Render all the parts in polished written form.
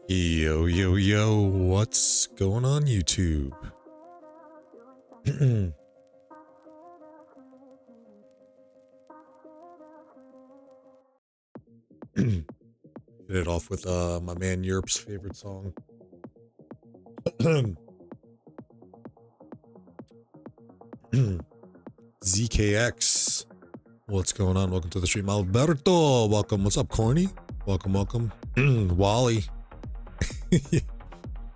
Yo, yo, yo, what's going on YouTube? Hit it off with my man Europe's favorite song. ZKX, what's going on? Welcome to the stream. Alberto, welcome. What's up, Corny? Welcome, welcome. Wally.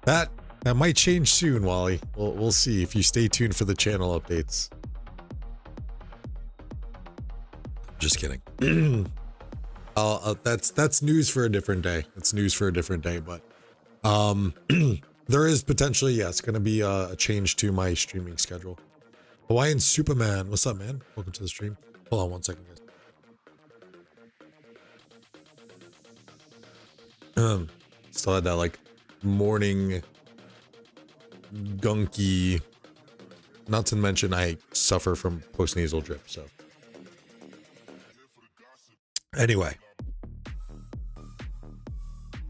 that might change soon, Wally. We'll see if you stay tuned for the channel updates. Just kidding. That's news for a different day. It's news for a different day, but there is potentially, yes, going to be a change to my streaming schedule. Hawaiian Superman, what's up, man? Welcome to the stream. Hold on one second, guys. Still had that like morning gunky, not to mention I suffer from post-nasal drip, so anyway,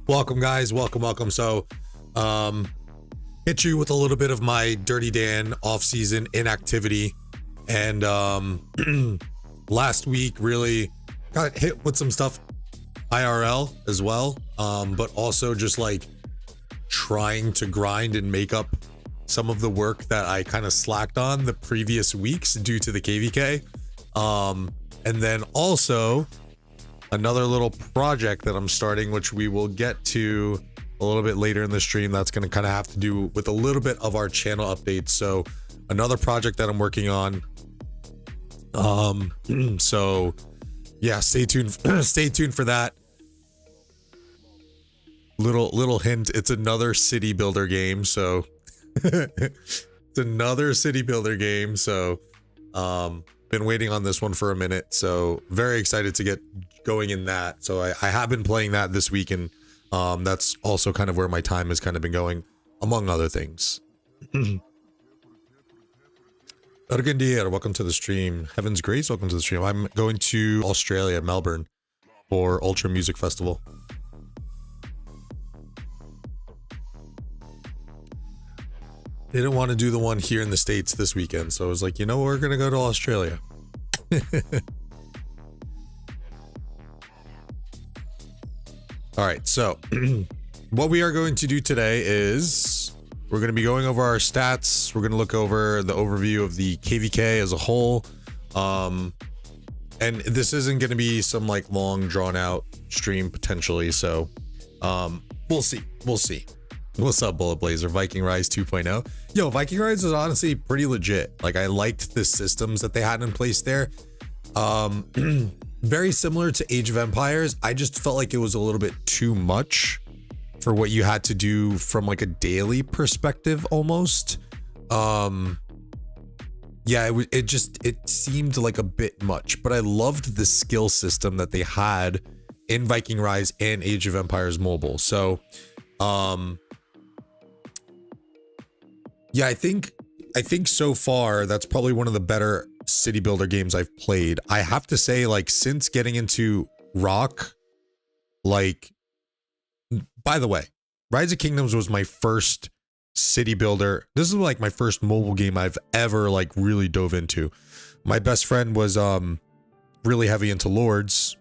welcome guys, welcome. So hit you with a little bit of my Dirty Dan off-season inactivity, and last week really got hit with some stuff IRL as well, but also just like trying to grind and make up some of the work that I kind of slacked on the previous weeks due to the KvK, and then also another little project that I'm starting, which we will get to a little bit later in the stream. That's going to kind of have to do with a little bit of our channel updates. So another project that I'm working on. So yeah, stay tuned. Stay tuned for that. Little hint. It's another city builder game. So it's another city builder game. So been waiting on this one for a minute. So very excited to get going in that. So I have been playing that this week, and that's also kind of where my time has kind of been going, among other things. Argendier, welcome to the stream. Heaven's Grace, welcome to the stream. I'm going to Australia, Melbourne, for Ultra Music Festival. They didn't want to do the one here in the States this weekend, so I was like, you know, we're going to go to Australia. All right, so what we are going to do today is we're going to be going over our stats. We're going to look over the overview of the KvK as a whole. And this isn't going to be some like long drawn out stream potentially. So we'll see. We'll see. What's up, Bullet Blazer? Viking Rise 2.0. Yo, Viking Rise is honestly pretty legit. Like, I liked the systems that they had in place there. Very similar to Age of Empires. I just felt like it was a little bit too much for what you had to do from like a daily perspective almost. Yeah, it seemed like a bit much, but I loved the skill system that they had in Viking Rise and Age of Empires Mobile. So yeah, I think so far that's probably one of the better city builder games I've played. I have to say, like, since getting into Rock, like, by the way, Rise of Kingdoms was my first city builder. This is like my first mobile game I've ever like really dove into. My best friend was really heavy into Lords,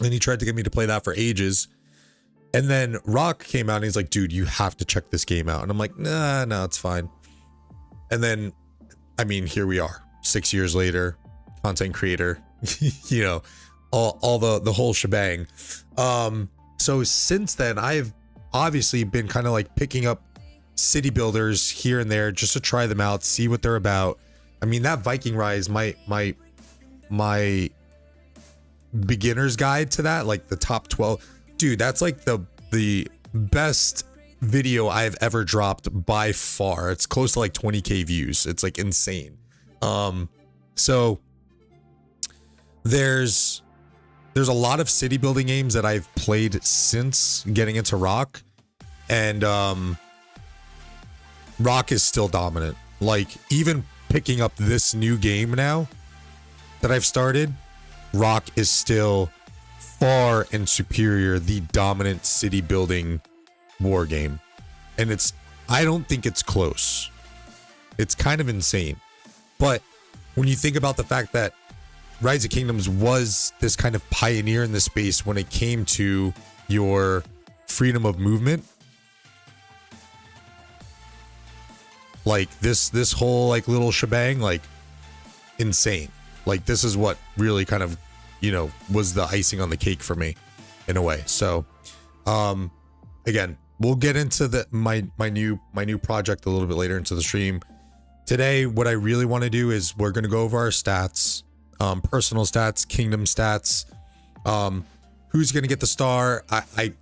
and he tried to get me to play that for ages. And then Rock came out and he's like, dude, you have to check this game out. And I'm like, nah, it's fine. And then, I mean, here we are 6 years later, content creator, you know, all the whole shebang. So since then, I've obviously been kind of like picking up city builders here and there just to try them out, see what they're about. I mean, that Viking Rise, my beginner's guide to that, like the top 12, dude, that's like the best video I've ever dropped by far. It's close to like 20k views. It's like insane. So there's a lot of city building games that I've played since getting into Rock, and Rock is still dominant. Like, even picking up this new game now that I've started, Rock is still far and superior the dominant city building war game. And I don't think it's close. It's kind of insane. But when you think about the fact that Rise of Kingdoms was this kind of pioneer in the space when it came to your freedom of movement, like this whole like little shebang, like insane. Like this is what really kind of, was the icing on the cake for me in a way. So again, we'll get into my new project a little bit later into the stream. Today, what I really want to do is we're going to go over our stats, personal stats, kingdom stats, who's going to get the star.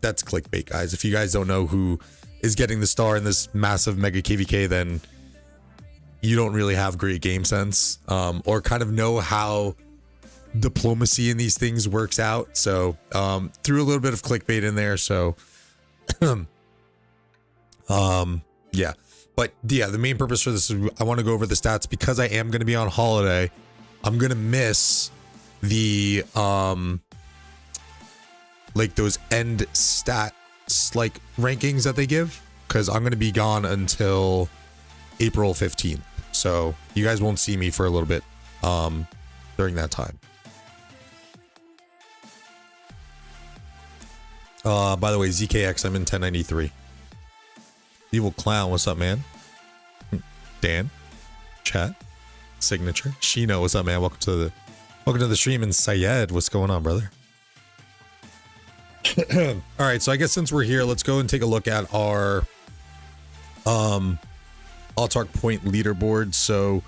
That's clickbait, guys. If you guys don't know who is getting the star in this massive mega KvK, then you don't really have great game sense, or kind of know how diplomacy in these things works out. So threw a little bit of clickbait in there. So yeah. But yeah, the main purpose for this is I want to go over the stats because I am going to be on holiday. I'm going to miss the like those end stats like rankings that they give, because I'm going to be gone until April 15th. So you guys won't see me for a little bit during that time. By the way, ZKX, I'm in 1093. Evil Clown, what's up, man? Dan, chat, signature. Shino, what's up, man? Welcome to the stream. And Syed, what's going on, brother? All right, so I guess since we're here, let's go and take a look at our Altark point leaderboard. So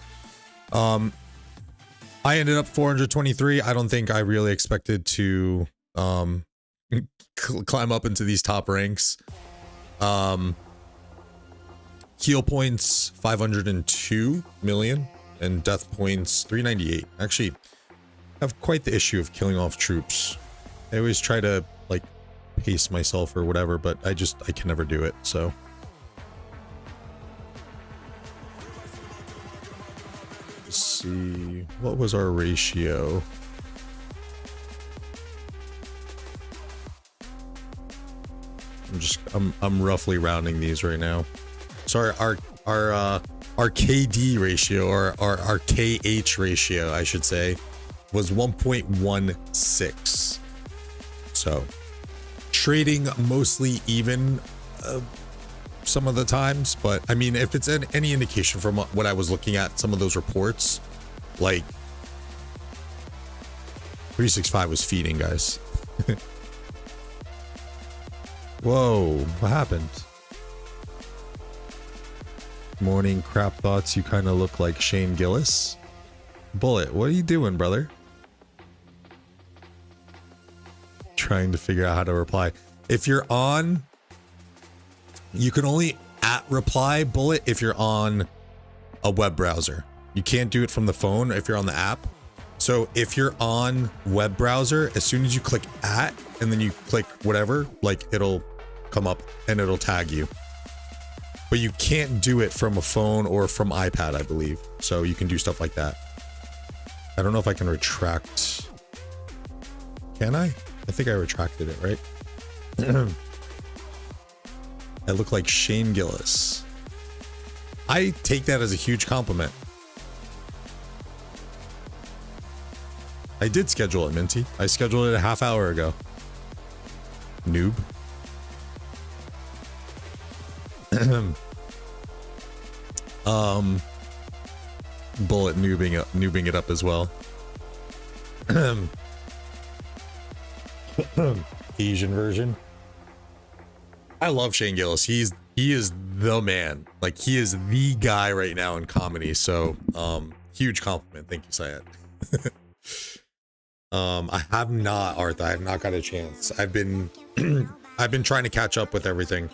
I ended up 423. I don't think I really expected to climb up into these top ranks. Heal points 502 million and death points 398. Actually, I have quite the issue of killing off troops. I always try to like pace myself or whatever, but I can never do it. So let's see, what was our ratio? I'm roughly rounding these right now. So our KD ratio, or our KH ratio, I should say, was 1.16. So trading mostly even some of the times, but I mean, if it's any indication from what I was looking at, some of those reports, like 365 was feeding, guys. Whoa, what happened? Morning crap thoughts, you kind of look like Shane Gillis. Bullet, what are you doing, brother? Trying to figure out how to reply. If you're on, you can only reply Bullet if you're on a web browser. You can't do it from the phone if you're on the app. So if you're on web browser, as soon as you click @ and then you click whatever, like it'll come up and it'll tag you. But you can't do it from a phone or from iPad, I believe. So you can do stuff like that. I don't know if I can retract. Can I? I think I retracted it, right? I look like Shane Gillis. I take that as a huge compliment. I did schedule it, Minty. I scheduled it a half hour ago. Noob. Bullet noobing it up as well. Asian version. I love Shane Gillis. He is the man. Like, he is the guy right now in comedy. So huge compliment. Thank you, Syed. I have not, Arthur. I have not got a chance. I've been trying to catch up with everything.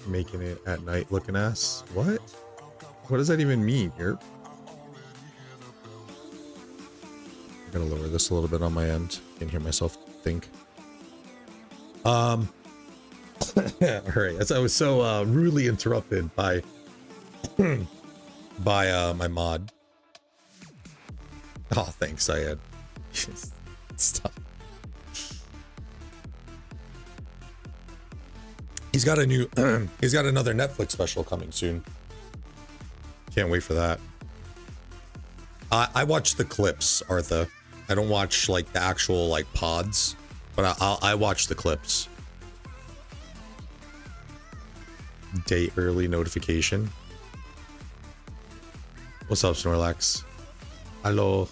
Making it at night looking ass. What does that even mean here? I'm gonna lower this a little bit on my end. Can hear myself think. All right, as I was so rudely interrupted by my mod. Oh, thanks, Syed. Stop. He's got a new, he's got another Netflix special coming soon. Can't wait for that. I watch the clips, Artha. I don't watch like the actual like pods, but I watch the clips. Day early notification. What's up, Snorlax? Hello.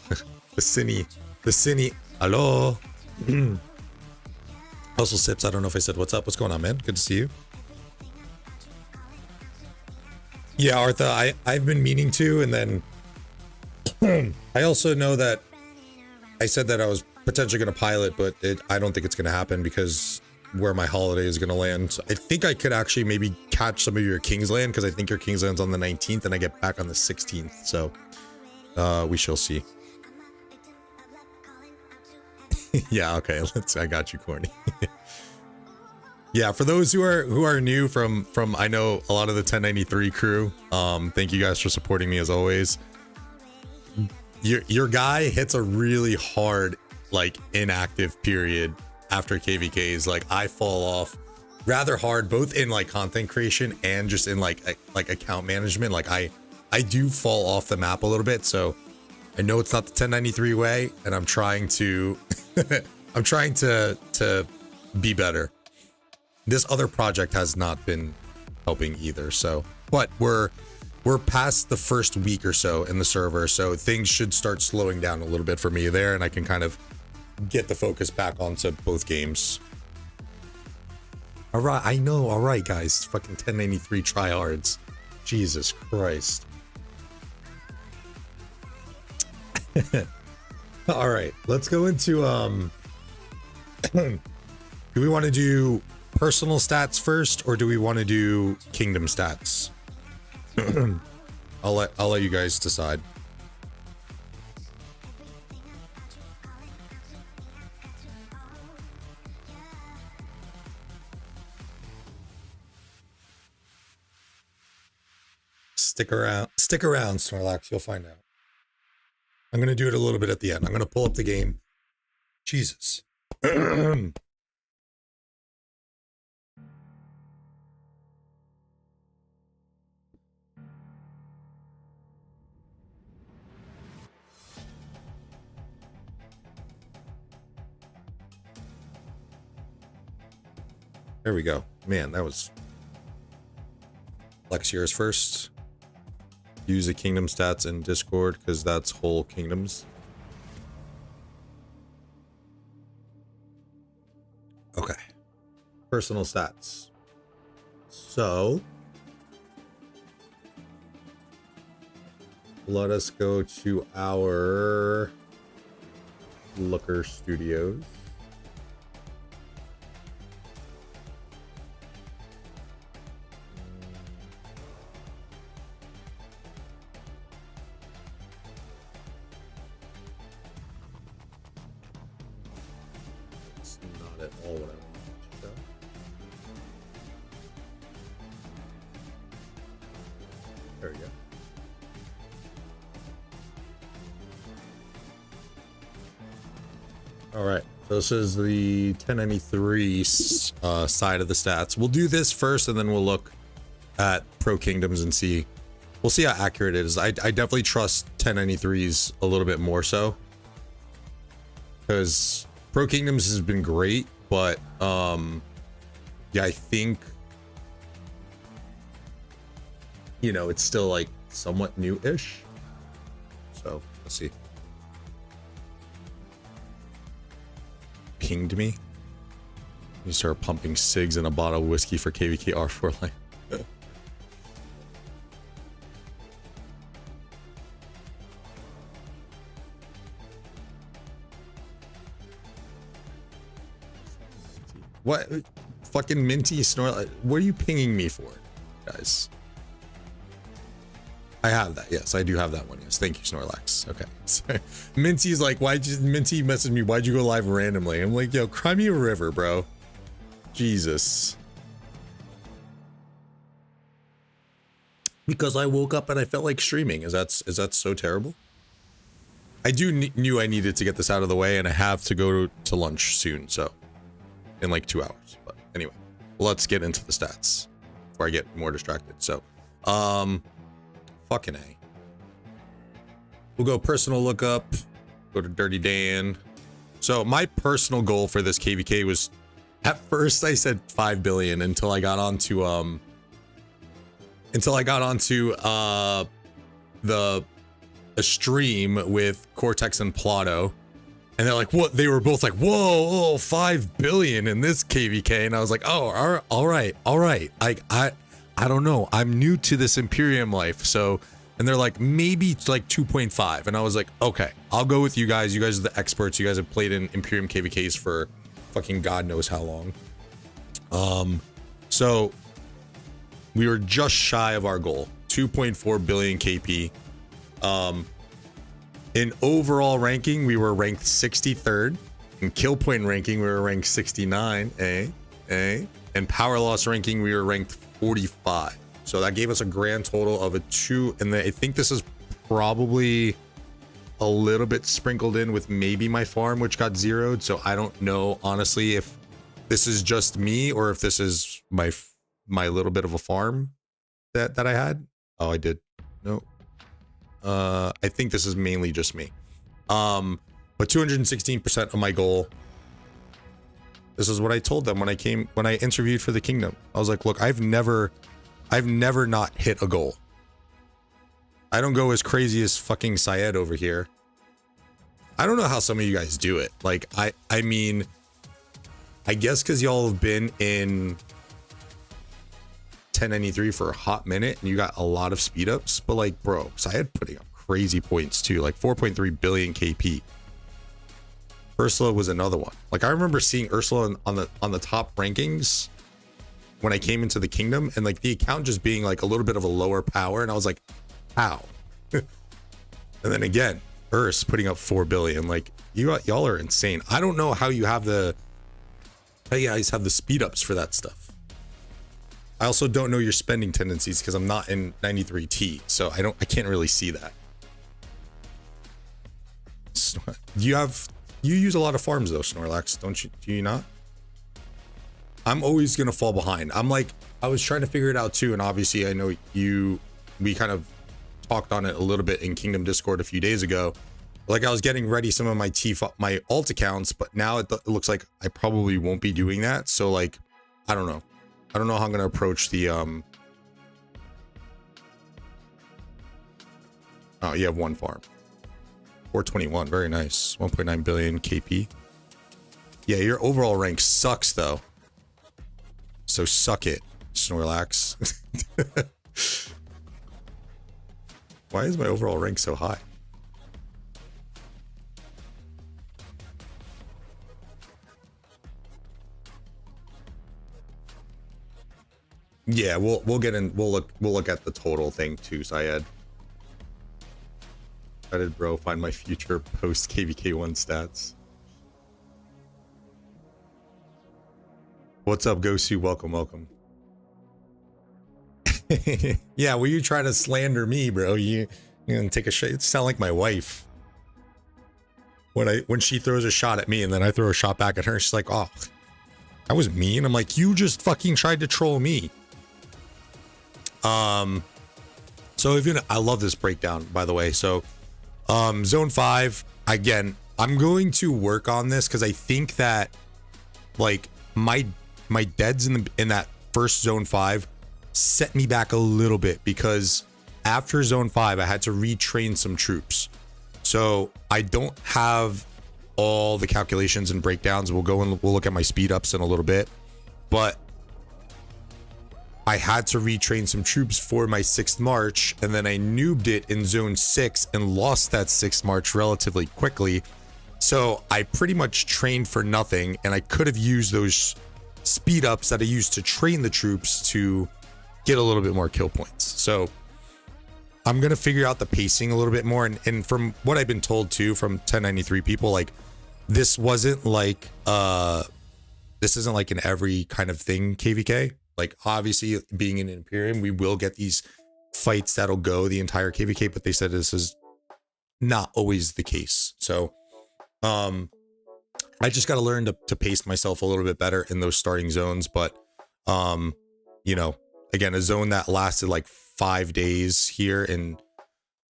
The Cine. Hello. Also, Sips, I don't know if I said what's up. What's going on, man? Good to see you. Yeah, Artha, I've been meaning to, and then I also know that I said that I was potentially going to pilot, but I don't think it's going to happen because where my holiday is going to land. So I think I could actually maybe catch some of your Kingsland because I think your Kingsland's on the 19th and I get back on the 16th. So we shall see. Yeah, okay. I got you, Corny. Yeah, for those who are new from I know a lot of the 1093 crew, thank you guys for supporting me as always. Your guy hits a really hard like inactive period after KvKs. Like I fall off rather hard both in like content creation and just in like account management. Like I do fall off the map a little bit, so I know it's not the 1093 way, and I'm trying to I'm trying to be better. This other project has not been helping either, so but we're past the first week or so in the server, so things should start slowing down a little bit for me there, and I can kind of get the focus back onto both games. All right, I know. All right, guys, fucking 1093 tryhards. Jesus Christ. All right, let's go into do we want to do personal stats first, or do we want to do kingdom stats? I'll let you guys decide. Stick around, Snorlax, you'll find out. I'm gonna do it a little bit at the end. I'm gonna pull up the game. Jesus. There we go. Man, that was Lexier's first. Use the kingdom stats in Discord because that's whole kingdoms. Okay. Personal stats. So let us go to our Looker Studios. There we go. All right, so this is the 1093 side of the stats. We'll do this first, and then we'll look at Pro Kingdoms and see. We'll see how accurate it is. I definitely trust 1093s a little bit more so, because Pro Kingdoms has been great, but yeah, I think, you know, it's still like somewhat new-ish. So let's see. Pinged me. You start pumping cigs in a bottle of whiskey for KvK R4 line. What? Fucking Minty Snort. What are you pinging me for, guys? I have that. Yes, I do have that one. Yes, thank you, Snorlax. Okay. Sorry. Minty's like, Minty messaged me, why'd you go live randomly? I'm like, yo, cry me a river, bro. Jesus. Because I woke up and I felt like streaming. Is that so terrible? I knew I needed to get this out of the way, and I have to go to lunch soon, so in like 2 hours. But anyway, let's get into the stats before I get more distracted. So, fucking A. We'll go personal lookup, go to Dirty Dan. So my personal goal for this KvK was, at first I said 5 billion until I got onto the stream with Cortex and Plato. And they're like, what? They were both like, whoa, 5 billion in this KvK. And I was like, oh, all right. I don't know. I'm new to this Imperium life. So, and they're like, maybe it's like 2.5. And I was like, okay, I'll go with you guys. You guys are the experts. You guys have played in Imperium KvKs for fucking God knows how long. So we were just shy of our goal, 2.4 billion KP. In overall ranking, we were ranked 63rd. In kill point ranking, we were ranked 69. And power loss ranking, we were ranked 45. So that gave us a grand total of a 2. And I think this is probably a little bit sprinkled in with maybe my farm, which got zeroed. So I don't know, honestly, if this is just me or if this is my little bit of a farm that I had. Oh, I did. No. I think this is mainly just me. But 216% of my goal. This is what I told them when I interviewed for the kingdom. I was like, look, I've never not hit a goal. I don't go as crazy as fucking Syed over here. I don't know how some of you guys do it. Like, I mean, I guess because y'all have been in 1093 for a hot minute and you got a lot of speed ups, but like, bro, Syed putting up crazy points too, like 4.3 billion KP. Ursula was another one. Like, I remember seeing Ursula on the top rankings when I came into the kingdom, and like the account just being like a little bit of a lower power, and I was like, how? And then again, Urs putting up 4 billion. Like, y'all are insane. I don't know how you guys have the speed ups for that stuff. I also don't know your spending tendencies because I'm not in 93T, so I can't really see that. You use a lot of farms though, Snorlax, don't you? Do you not? I'm always gonna fall behind. I was trying to figure it out too, and obviously I know we kind of talked on it a little bit in Kingdom Discord a few days ago. Like, I was getting ready some of my alt accounts, but now it looks like I probably won't be doing that. So like, I don't know how I'm gonna approach the oh, you have one farm. 421, very nice. 1.9 billion KP. Yeah, your overall rank sucks though. So suck it, Snorlax. Why is my overall rank so high? Yeah, we'll get in. We'll look at the total thing too, Syed. How did bro find my future post KvK1 stats? What's up, Gosu? Welcome. Yeah, well, you try to slander me, bro. You gonna take a shot. Sound like my wife. When she throws a shot at me and then I throw a shot back at her, she's like, oh, that was mean. I'm like, you just fucking tried to troll me. So I love this breakdown, by the way. So zone 5, again, I'm going to work on this because I think that like my deads in that first zone 5 set me back a little bit, because after zone 5 I had to retrain some troops. So I don't have all the calculations and breakdowns. We'll look at my speed ups in a little bit, but I had to retrain some troops for my 6th march, and then I noobed it in zone 6 and lost that 6th march relatively quickly. So I pretty much trained for nothing, and I could have used those speed ups that I used to train the troops to get a little bit more kill points. So I'm going to figure out the pacing a little bit more. And from what I've been told too, from 1093 people, like, this isn't like an every kind of thing KvK. Like, obviously being in Imperium, we will get these fights that'll go the entire KvK, but they said this is not always the case. So I just got to learn to pace myself a little bit better in those starting zones. But You know, again, a zone that lasted like 5 days here in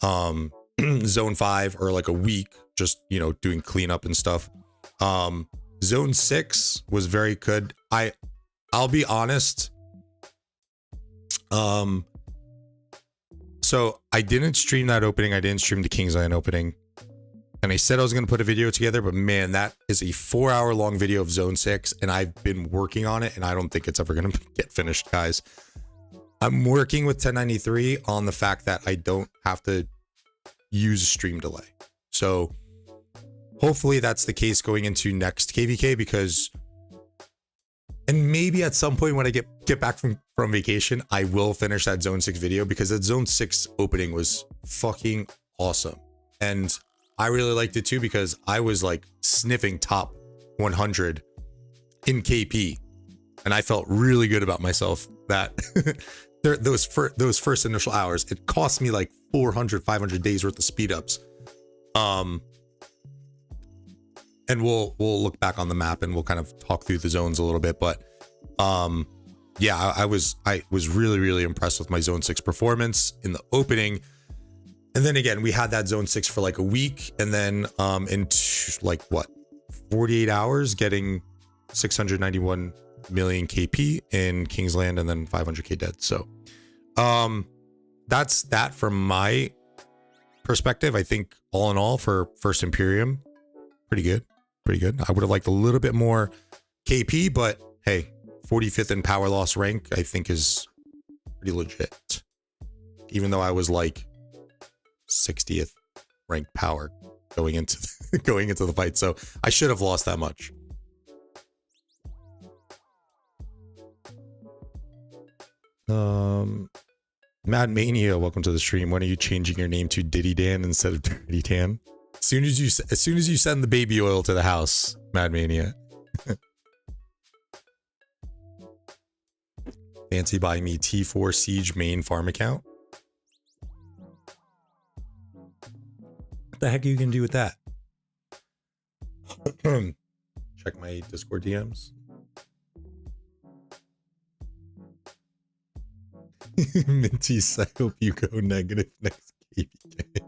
zone 5, or like a week, just, you know, doing cleanup and stuff. Zone 6 was very good. I'll be honest. So I didn't stream that opening. I didn't stream the Kingsland opening. And I said I was going to put a video together, but man, that is a 4-hour long video of Zone 6, and I've been working on it, and I don't think it's ever going to get finished, guys. I'm working with 1093 on the fact that I don't have to use a stream delay. So hopefully that's the case going into next KvK, because, and maybe at some point when I get back from vacation, I will finish that Zone 6 video, because that Zone 6 opening was fucking awesome. And I really liked it too, because I was like sniffing top 100 in KP, and I felt really good about myself that those first initial hours, it cost me like 400-500 days worth of speed ups. And we'll look back on the map and we'll kind of talk through the zones a little bit, but yeah, I was really impressed with my Zone 6 performance in the opening. And then again, we had that Zone 6 for like a week, and then in like what, 48 hours, getting 691 million KP in Kingsland, and then 500k dead. So that's that from my perspective. I think all in all, for first Imperium, pretty good. I would have liked a little bit more KP, but hey, 45th in power loss rank, I think is pretty legit. Even though I was like 60th ranked power going into the fight, so I should have lost that much. Mad Mania, welcome to the stream. When are you changing your name to Diddy Dan instead of Dirty Dan? As soon as you send the baby oil to the house, Mad Mania. Fancy buy me T4 Siege main farm account. What the heck are you gonna do with that? Check my Discord DMs. Minty, I hope you go negative next KvK.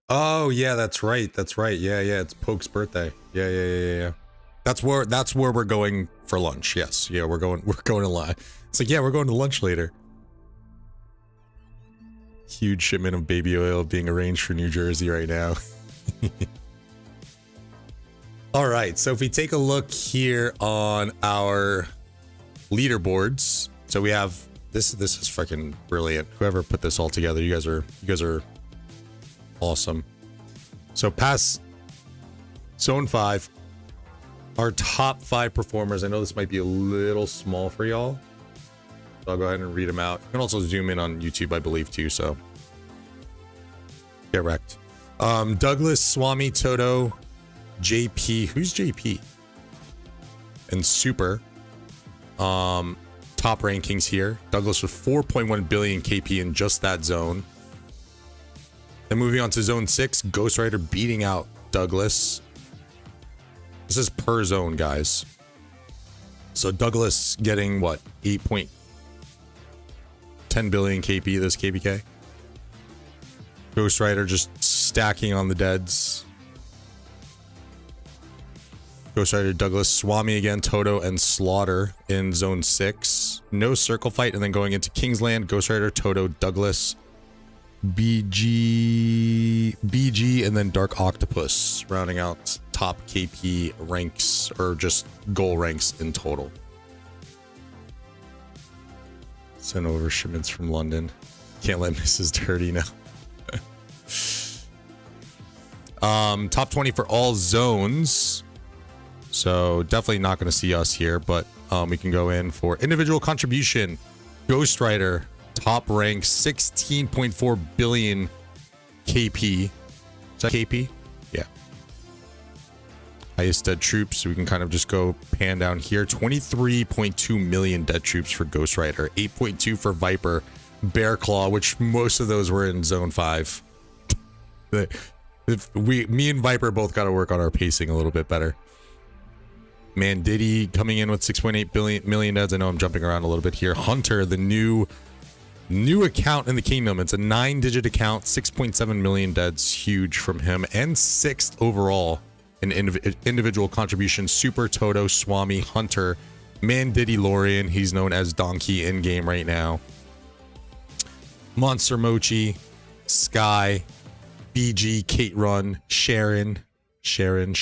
Oh yeah, that's right. Yeah, it's Poke's birthday. Yeah. That's where we're going for lunch. Yes. Yeah, we're going to lunch. It's like, yeah, we're going to lunch later. Huge shipment of baby oil being arranged for New Jersey right now. All right, so if we take a look here on our leaderboards, so we have this is freaking brilliant. Whoever put this all together, you guys are awesome. So past Zone 5, our top 5 performers. I know this might be a little small for y'all, so I'll go ahead and read them out. You can also zoom in on YouTube, I believe, too, so get wrecked. Douglas, Swami, Toto, JP, who's JP? And Super. Top rankings here. Douglas with 4.1 billion KP in just that zone. Then moving on to Zone 6, Ghost Rider beating out Douglas. This is per zone, guys. So Douglas getting what, 8.10 billion KP this KvK. Ghost Rider just stacking on the deads. Ghost Rider, Douglas, Swami again, Toto, and Slaughter in Zone 6. No circle fight, and then going into Kingsland, Ghost Rider, Toto, Douglas, BG, and then Dark Octopus, rounding out top KP ranks, or just goal ranks in total. Send over shipments from London. Can't let Mrs. Dirty know. Top 20 for all zones. So definitely not going to see us here, but we can go in for individual contribution. Ghost Rider, top rank, 16.4 billion KP. Is that KP? Yeah. Highest dead troops. So we can kind of just go pan down here. 23.2 million dead troops for Ghost Rider. 8.2 for Viper. Bear Claw, which most of those were in Zone 5. If me and Viper both got to work on our pacing a little bit better. Man, Diddy coming in with 6.8 million deads. I know I'm jumping around a little bit here. Hunter, the new account in the kingdom. It's a 9-digit account, 6.7 million deads. Huge from him. And 6th overall in individual contributions. Super Toto, Swami, Hunter, Man Diddy Lorian. He's known as Donkey in game right now. Monster Mochi, Sky, BG, Kate Run, Sharon, Sharon,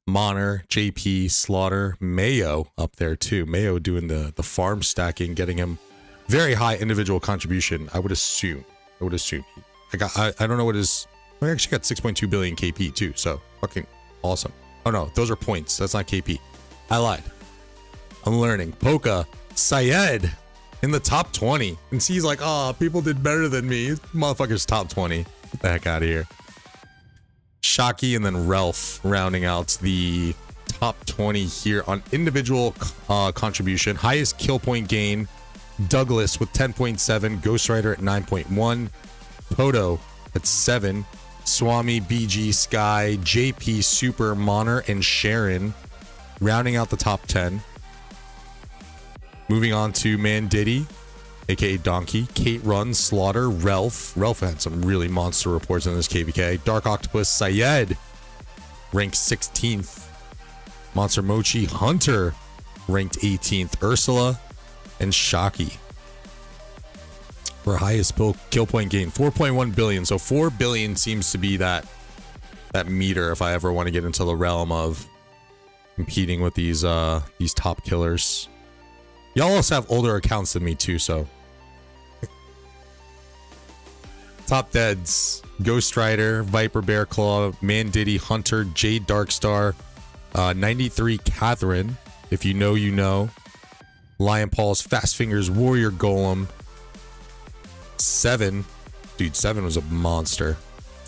Moner, JP, Slaughter, Mayo up there too. Mayo doing the farm stacking, getting him very high individual contribution. I would assume. I don't know what his. I actually got 6.2 billion KP too. So fucking awesome. Oh no, those are points. That's not KP. I lied. I'm learning. Poka, Syed in the top 20. And he's like, oh, people did better than me. Motherfucker's top 20. Get the heck out of here. Shocky and then Ralph rounding out the top 20 here on individual contribution. Highest kill point gain. Douglas with 10.7. Ghost Rider at 9.1. Toto at 7. Swami, BG, Sky, JP, Super, Moner, and Sharon rounding out the top 10. Moving on to Man Diddy, aka Donkey, Kate Run, Slaughter, Ralph. Ralph had some really monster reports in this KvK. Dark Octopus, Syed, ranked 16th. Monster Mochi, Hunter, ranked 18th. Ursula, and Shocky. For highest kill point gain, 4.1 billion. So 4 billion seems to be that meter if I ever want to get into the realm of competing with these top killers. Y'all also have older accounts than me too, so. Top deads. Ghost Rider, Viper Bear Claw, Man Diddy, Hunter, Jade Darkstar, 93 Catherine. If you know, you know. Lion Paws, Fast Fingers, Warrior Golem. 7. Dude, 7 was a monster.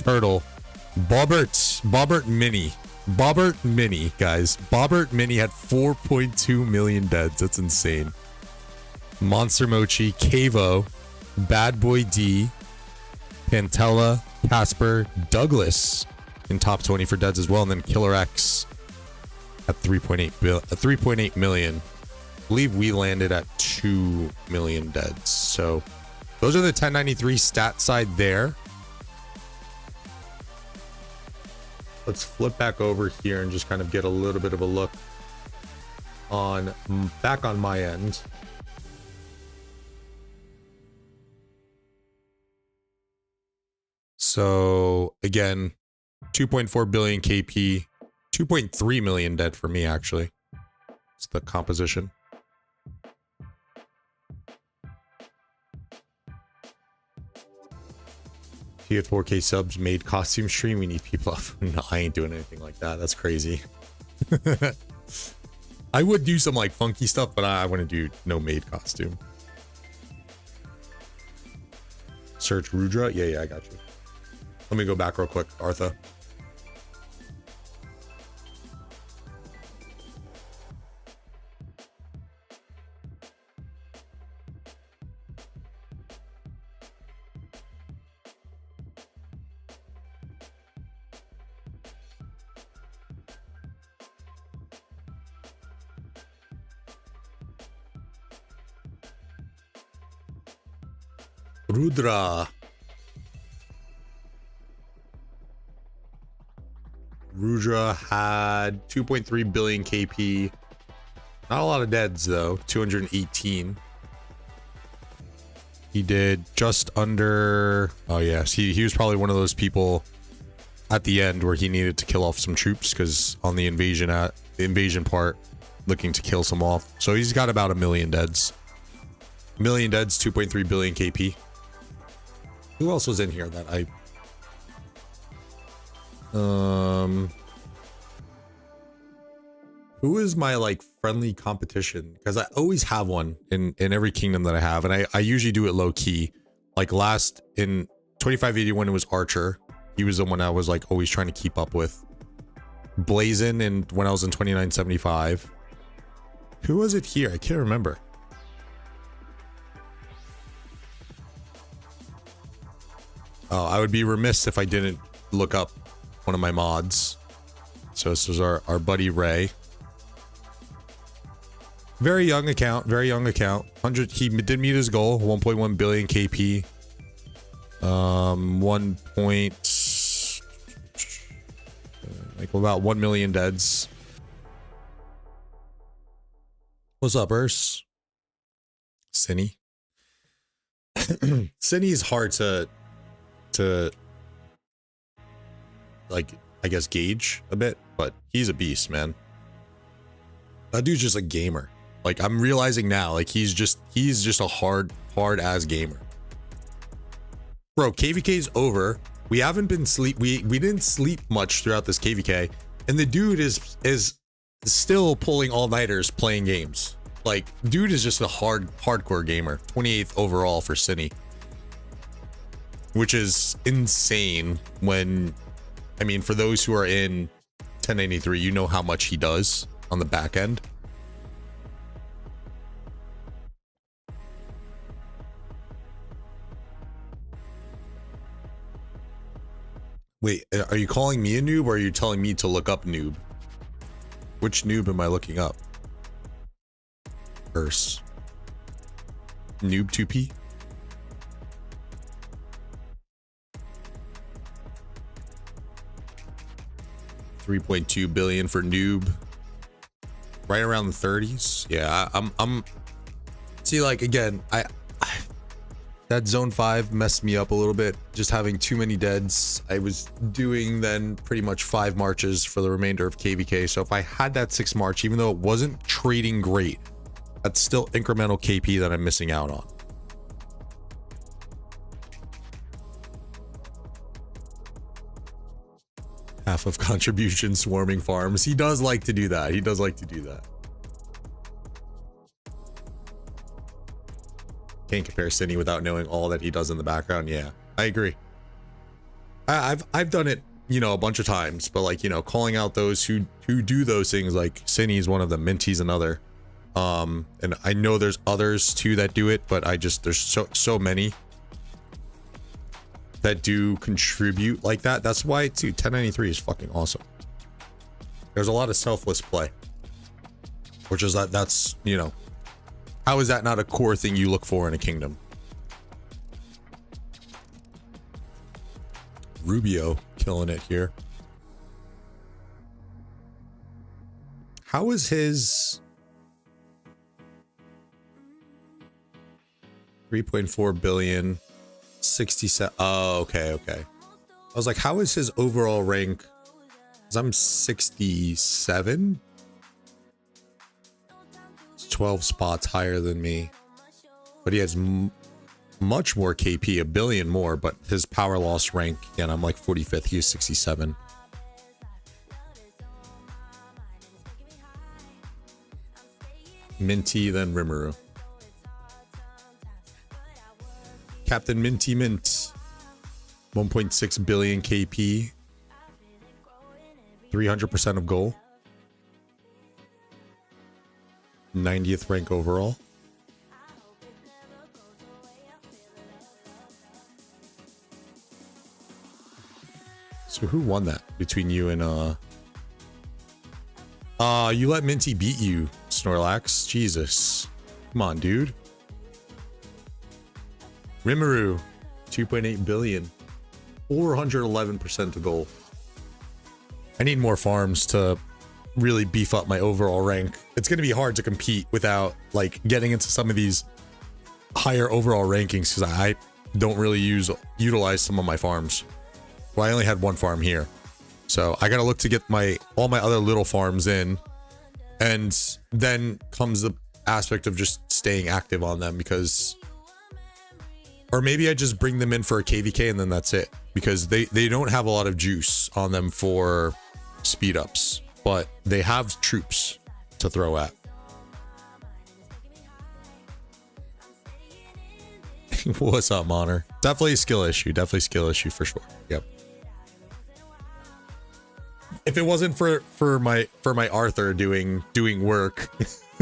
Turtle. Bobbert Mini. Bobbert Mini, guys. Bobbert Mini had 4.2 million deads. That's insane. Monster Mochi, Kavo, Bad Boy D, Pantella, Casper, Douglas in top 20 for deads as well. And then Killer X at 3.8 million. I believe we landed at 2 million deads. So those are the 1093 stat side there. Let's flip back over here and just kind of get a little bit of a look on back on my end. So again, 2.4 billion KP, 2.3 million dead for me actually. It's the composition. If you get 4K subs, made costume stream, we need people up. No, I ain't doing anything like that. That's crazy. I would do some like funky stuff, but I wouldn't do no made costume. Search Rudra? Yeah, I got you. Let me go back real quick, Artha. Rudra had 2.3 billion KP. Not a lot of deads though, 218. He did just under, oh yes, he was probably one of those people at the end where he needed to kill off some troops because on the invasion part, looking to kill some off. So he's got about 1 million deads. 1 million deads, 2.3 billion KP. Who else was in here that I... Who is my like friendly competition? Because I always have one in every kingdom that I have, and I usually do it low key. Like last in 2581, it was Archer. He was the one I was like always trying to keep up with. Blazin, and when I was in 2975. Who was it here? I can't remember. Oh, I would be remiss if I didn't look up one of my mods. So this is our buddy Ray. Very young account, very young account. 100, he did meet his goal, 1.1 billion KP. 1 point, like about 1 million deads. What's up, Urs? Cinny. Cinny's hard to like, I guess, gauge a bit, but he's a beast, man. That dude's just a gamer. Like, I'm realizing now, like, he's just a hard ass gamer. Bro, KvK's over. We haven't been we didn't sleep much throughout this KvK, and the dude is still pulling all-nighters playing games. Like, dude is just a hardcore gamer. 28th overall for Cinny, which is insane. When, I mean, for those who are in 1093, you know how much he does on the back end. Wait, are you calling me a noob, or are you telling me to look up noob? Which noob am I looking up? Urs. Noob 2P? $3.2 billion for noob. Right around the 30s. Yeah, I'm see, like, again, I that zone 5 messed me up a little bit, just having too many deads. I was doing then pretty much 5 marches for the remainder of KvK. So if I had that 6th march, even though it wasn't trading great, that's still incremental KP that I'm missing out on. Half of contribution swarming farms. He does like to do that. He does like to do that. Can't compare Cindy without knowing all that he does in the background. Yeah, I agree. I've done it, you know, a bunch of times, but, like, you know, calling out those who do those things, like Cindy's one of them, Minty's another. And I know there's others too that do it, but there's so many that do contribute like that. That's why, too, 1093 is fucking awesome. There's a lot of selfless play, which is that's, you know, how is that not a core thing you look for in a kingdom? Rubio killing it here. How is his 3.4 billion 67? Oh, okay. I was like, how is his overall rank? Because I'm 67. 12 spots higher than me, but he has much more KP, a billion more, but his power loss rank, again, I'm like 45th, he is 67. Minty, then Rimuru. Captain Minty Mint, 1.6 billion KP, 300% of goal. 90th rank overall. So who won that between you and you let Minty beat you, Snorlax. Jesus. Come on, dude. Rimuru, 2.8 billion. 411% to goal. I need more farms to really beef up my overall rank. It's going to be hard to compete without, like, getting into some of these higher overall rankings, because I don't really utilize some of my farms. Well, I only had one farm here, so I gotta look to get all my other little farms in, and then comes the aspect of just staying active on them, because, or maybe I just bring them in for a KvK and then that's it, because they don't have a lot of juice on them for speed ups, but they have troops to throw at. What's up, Honor? Definitely a skill issue. Definitely a skill issue for sure. Yep. If it wasn't for my Arthur doing work,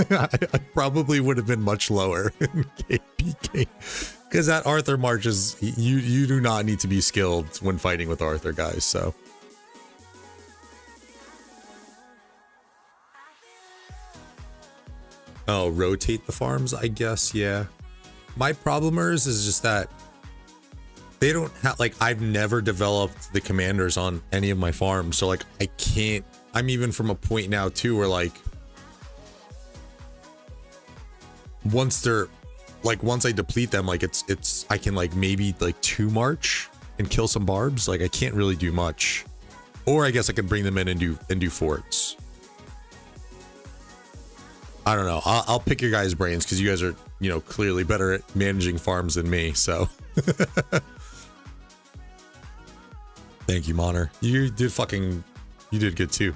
I probably would have been much lower in KvK. Because that Arthur March is, you do not need to be skilled when fighting with Arthur, guys, so. Oh, rotate the farms, I guess, yeah. My problemers is just that they don't have, like, I've never developed the commanders on any of my farms, so, like, I can't, I'm even from a point now, too, where, like, once they're, like, once I deplete them, like, it's, I can, like, maybe, like, 2 march and kill some barbs, like, I can't really do much. Or I guess I can bring them in and do forts. I don't know. I'll pick your guys' brains because you guys are, you know, clearly better at managing farms than me. So, thank you, Monner. You did good too.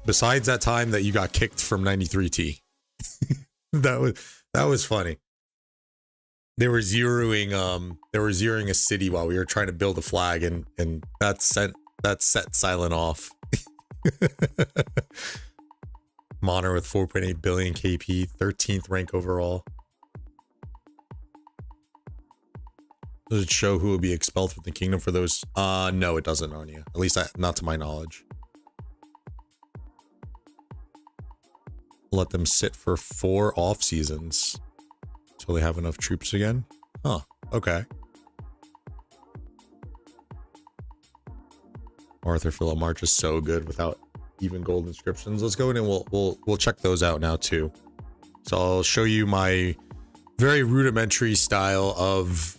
Besides that time that you got kicked from 93T, that was funny. They were zeroing a city while we were trying to build a flag, and that set Silent off. Monner with 4.8 billion KP, 13th rank overall. Does it show who will be expelled from the kingdom for those? No, it doesn't, Anya. At least not to my knowledge. Let them sit for 4 off seasons until they have enough troops again. Huh. Okay. Arthur Philip March is so good without even gold inscriptions. Let's go in and we'll check those out now too. So I'll show you my very rudimentary style of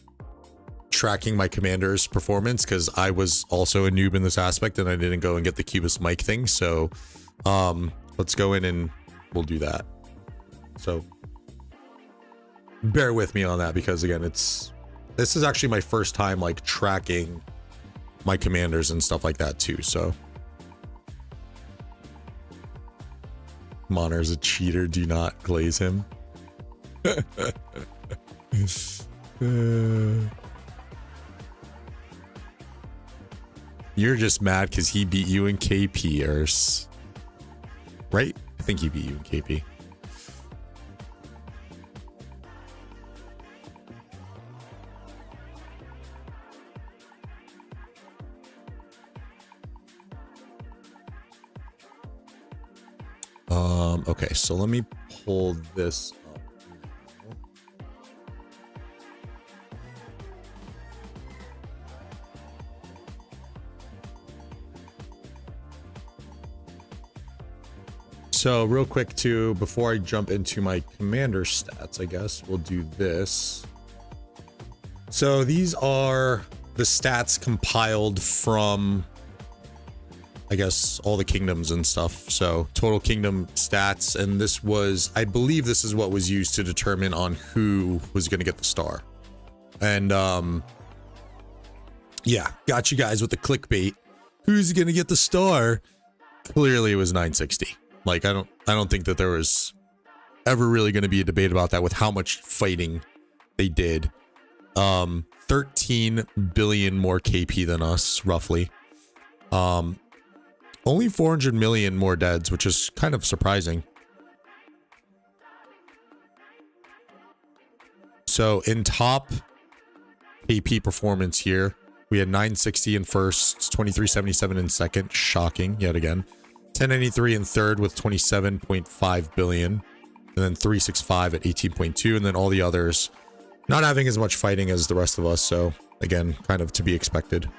tracking my commander's performance, because I was also a noob in this aspect and I didn't go and get the Cubist mic thing. So let's go in and we'll do that. So bear with me on that, because again, this is actually my first time like tracking my commanders and stuff like that too. So Monner's a cheater, do not glaze him. You're just mad because he beat you in KP, Urs. Right? I think he beat you in KP. Okay, so let me pull this up. So real quick too, before I jump into my commander stats, I guess we'll do this. So these are the stats compiled from, I guess, all the kingdoms and stuff. So total kingdom stats, and this was, I believe this is what was used to determine on who was going to get the star. And yeah, got you guys with the clickbait. Who's going to get the star? Clearly it was 960. Like, I don't think that there was ever really going to be a debate about that with how much fighting they did. 13 billion more KP than us, roughly. Only 400 million more deads, which is kind of surprising. So in top KP performance here, we had 960 in first, 2377 in second, shocking yet again. 1093 in third with 27.5 billion, and then 365 at 18.2, and then all the others not having as much fighting as the rest of us, so again, kind of to be expected.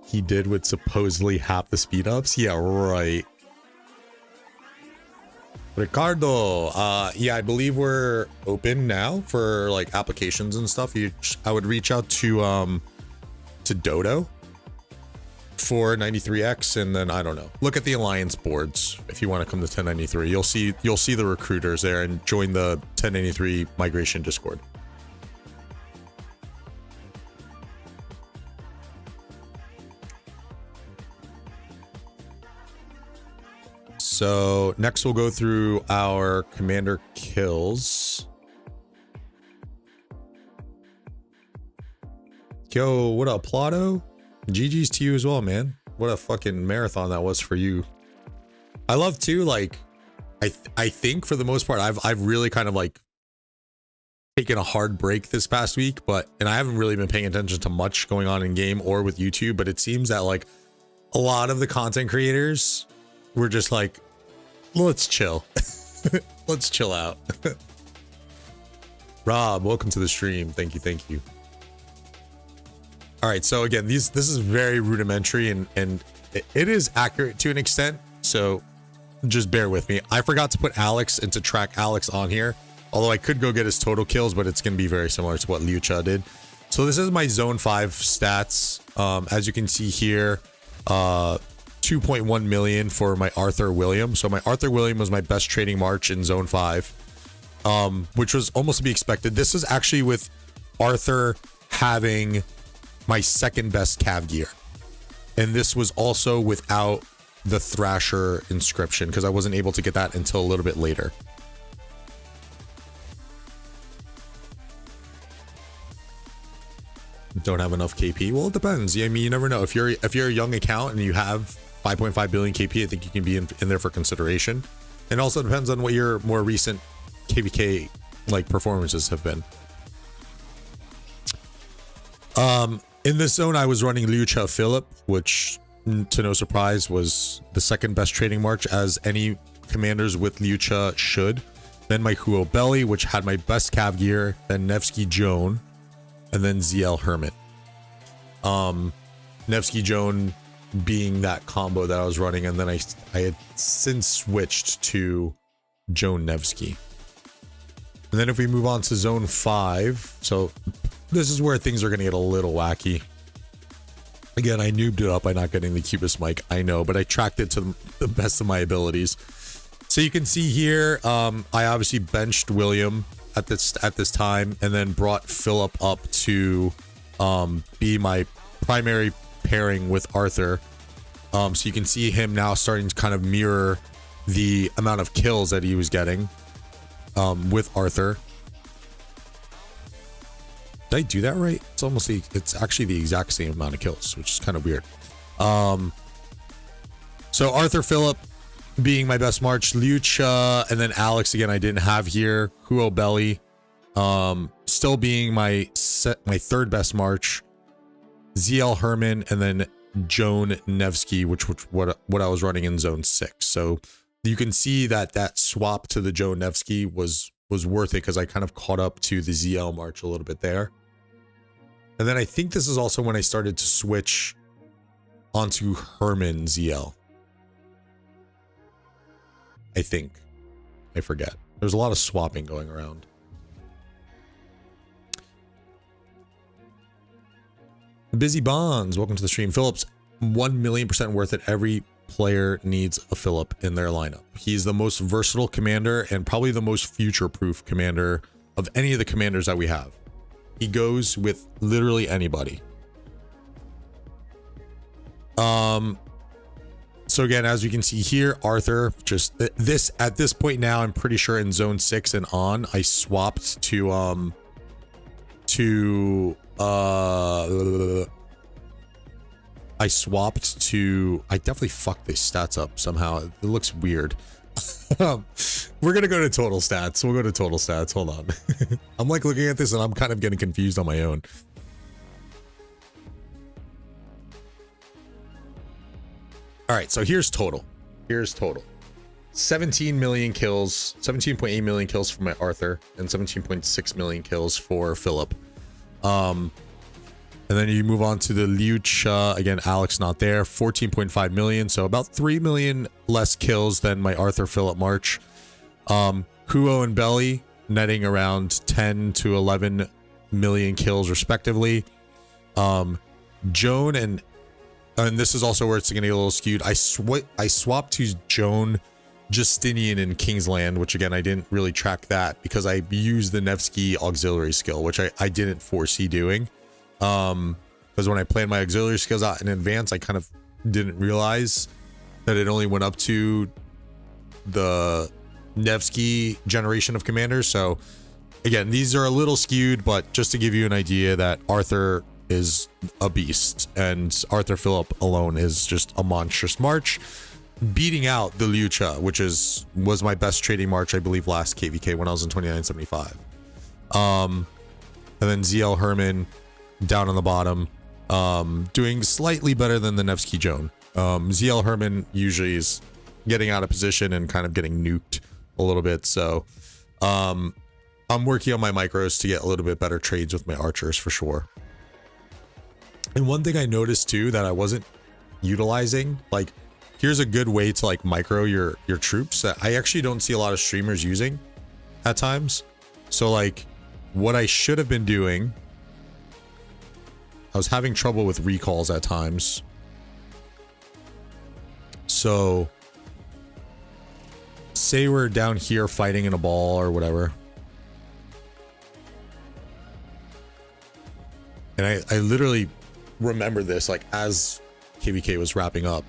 He did with supposedly half the speed ups? Yeah, right. Ricardo, yeah, I believe we're open now for like applications and stuff. I would reach out to Dodo for 93X, and then I don't know. Look at the alliance boards if you want to come to 1093. You'll see the recruiters there, and join the 1093 migration Discord. So next we'll go through our commander kills. Yo, what up, Plotto? GG's to you as well, man. What a fucking marathon that was for you. I love too, like, I think for the most part, I've really kind of like taken a hard break this past week, and I haven't really been paying attention to much going on in game or with YouTube, but it seems that like a lot of the content creators were just like, let's chill. Let's chill out. Rob, welcome to the stream. Thank you. Thank you. All right. So again, this is very rudimentary and it is accurate to an extent. So just bear with me. I forgot to put Alex and to track Alex on here. Although I could go get his total kills, but it's going to be very similar to what Lucha did. So this is my Zone 5 stats. As you can see here, 2.1 million for my Arthur William. So my Arthur William was my best trading March in Zone 5, which was almost to be expected. This is actually with Arthur having my second best Cav gear. And this was also without the Thrasher inscription because I wasn't able to get that until a little bit later. Don't have enough KP. Well, it depends. I mean, you never know. If you're a young account and you have 5.5 billion KP, I think you can be in there for consideration. And also depends on what your more recent KvK like performances have been. In this zone, I was running Lucha Philip, which to no surprise was the second best trading March, as any commanders with Lucha should. Then my Huo Belly, which had my best Cav gear. Then Nevsky Joan. And then ZL Hermit. Nevsky Joan being that combo that I was running, and then I had since switched to Joan Nevsky. And then if we move on to Zone 5, so this is where things are going to get a little wacky. Again, I noobed it up by not getting the Cubist mic, I know, but I tracked it to the best of my abilities. So you can see here, I obviously benched William at this time, and then brought Philip up to be my primary pairing with Arthur. So you can see him now starting to kind of mirror the amount of kills that he was getting with Arthur. Did I do that right? It's actually the exact same amount of kills, which is kind of weird. So Arthur, Philip being my best March, Lucha, and then Alex again I didn't have here. Huo Belly still being my third best March, ZL Herman, and then Joan Nevsky, which what I was running in Zone 6. So you can see that swap to the Joan Nevsky was worth it because I kind of caught up to the ZL March a little bit there. And then I think this is also when I started to switch onto Herman ZL. I think. I forget. There's a lot of swapping going around. Busy Bonds, welcome to the stream. Phillips, 1,000,000% worth it. Every player needs a Philip in their lineup. He's the most versatile commander and probably the most future-proof commander of any of the commanders that we have. He goes with literally anybody. So again, as you can see here, Arthur, just this at this point now, I'm pretty sure in Zone 6 and on, I swapped to I definitely fucked these stats up somehow. It looks weird. We're gonna go to total stats. We'll go to total stats. Hold on. I'm like looking at this and I'm kind of getting confused on my own. All right, so here's total. 17 million kills, 17.8 million kills for my Arthur, and 17.6 million kills for Philip. And then you move on to the Lucha. Again, Alex not there. 14.5 million, so about 3 million less kills than my Arthur Philip March. Huo and Belly netting around 10 to 11 million kills respectively. Joan and this is also where it's going to get a little skewed. I swapped to Joan, Justinian, and Kingsland, which again, I didn't really track that because I used the Nevsky auxiliary skill, which I didn't foresee doing. Because when I planned my auxiliary skills out in advance, I kind of didn't realize that it only went up to the Nevsky generation of commanders. So again, these are a little skewed, but just to give you an idea that Arthur is a beast, and Arthur Phillip alone is just a monstrous march, beating out the Lucha, which was my best trading march, I believe, last KvK when I was in 2975. And then ZL Herman down on the bottom, doing slightly better than the Nevsky Joan. ZL Herman usually is getting out of position and kind of getting nuked a little bit, so I'm working on my micros to get a little bit better trades with my archers for sure. And one thing I noticed too that I wasn't utilizing, like, here's a good way to like micro your troops that I actually don't see a lot of streamers using at times. So like what I should have been doing, I was having trouble with recalls at times. So say we're down here fighting in a ball or whatever. And I literally remember this like as KvK was wrapping up.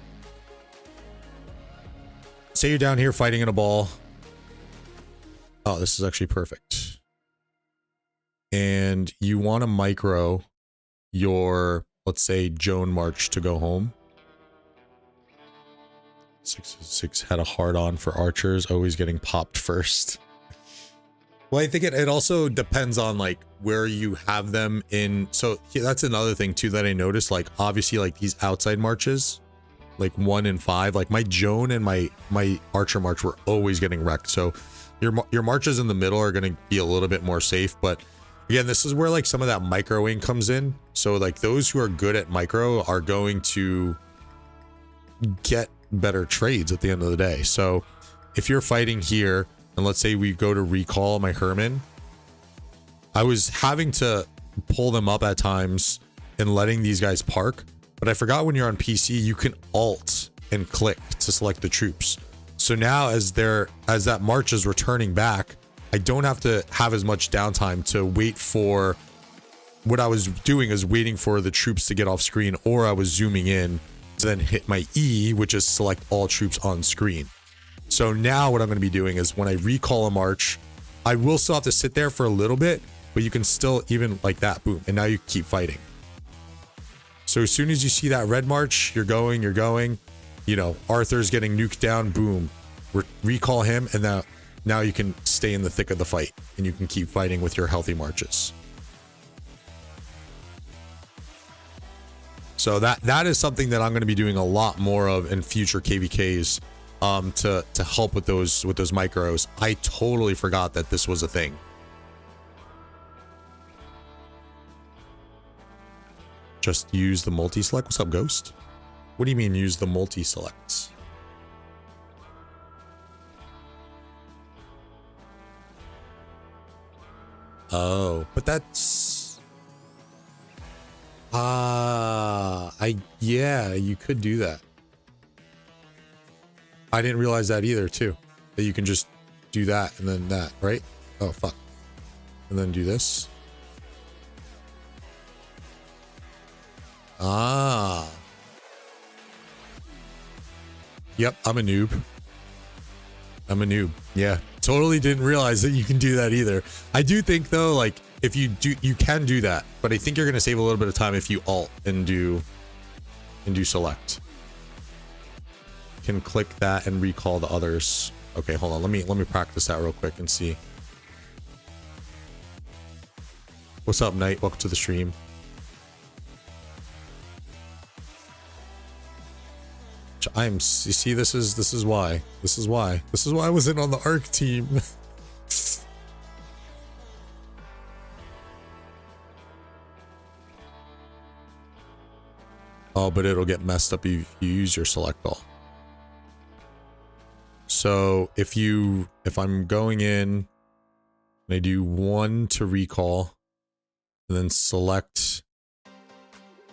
Say you're down here fighting in a ball. Oh, this is actually perfect. And you want to micro your, let's say, Joan March to go home. 6 had a hard on for archers, always getting popped first. Well, I think it also depends on like where you have them in. So yeah, that's another thing too that I noticed. Like obviously like these outside marches, like 1 and 5, like my Joan and my archer march were always getting wrecked. So your marches in the middle are going to be a little bit more safe. But again, this is where like some of that microing comes in. So like those who are good at micro are going to get better trades at the end of the day. So if you're fighting here and let's say we go to recall my Herman, I was having to pull them up at times and letting these guys park. But I forgot when you're on PC, you can alt and click to select the troops. So now as that march is returning back, I don't have to have as much downtime to wait for, what I was doing is waiting for the troops to get off screen, or I was zooming in to then hit my E, which is select all troops on screen. So now what I'm going to be doing is when I recall a march, I will still have to sit there for a little bit, but you can still even like that, boom, and now you keep fighting. So as soon as you see that red march, you're going, you know, Arthur's getting nuked down, boom, recall him, and now you can stay in the thick of the fight and you can keep fighting with your healthy marches. So that is something that I'm going to be doing a lot more of in future KvKs, to help with those micros. I totally forgot that this was a thing. Just use the multi-select. What's up, Ghost? What do you mean use the multi-selects? Oh, but that's... yeah, you could do that. I didn't realize that either, too. That you can just do that and then that, right? Oh, fuck. And then do this. Ah. Yep, I'm a noob. Yeah, totally didn't realize that you can do that either. I do think though, like if you do, you can do that, but I think you're gonna save a little bit of time if you alt and do select. Can click that and recall the others. Okay, hold on. Let me practice that real quick and see. What's up, Knight? Welcome to the stream. You see, this is why I wasn't on the ARC team. Oh, but it'll get messed up if you use your select all. So if I'm going in and I do 1 to recall and then select,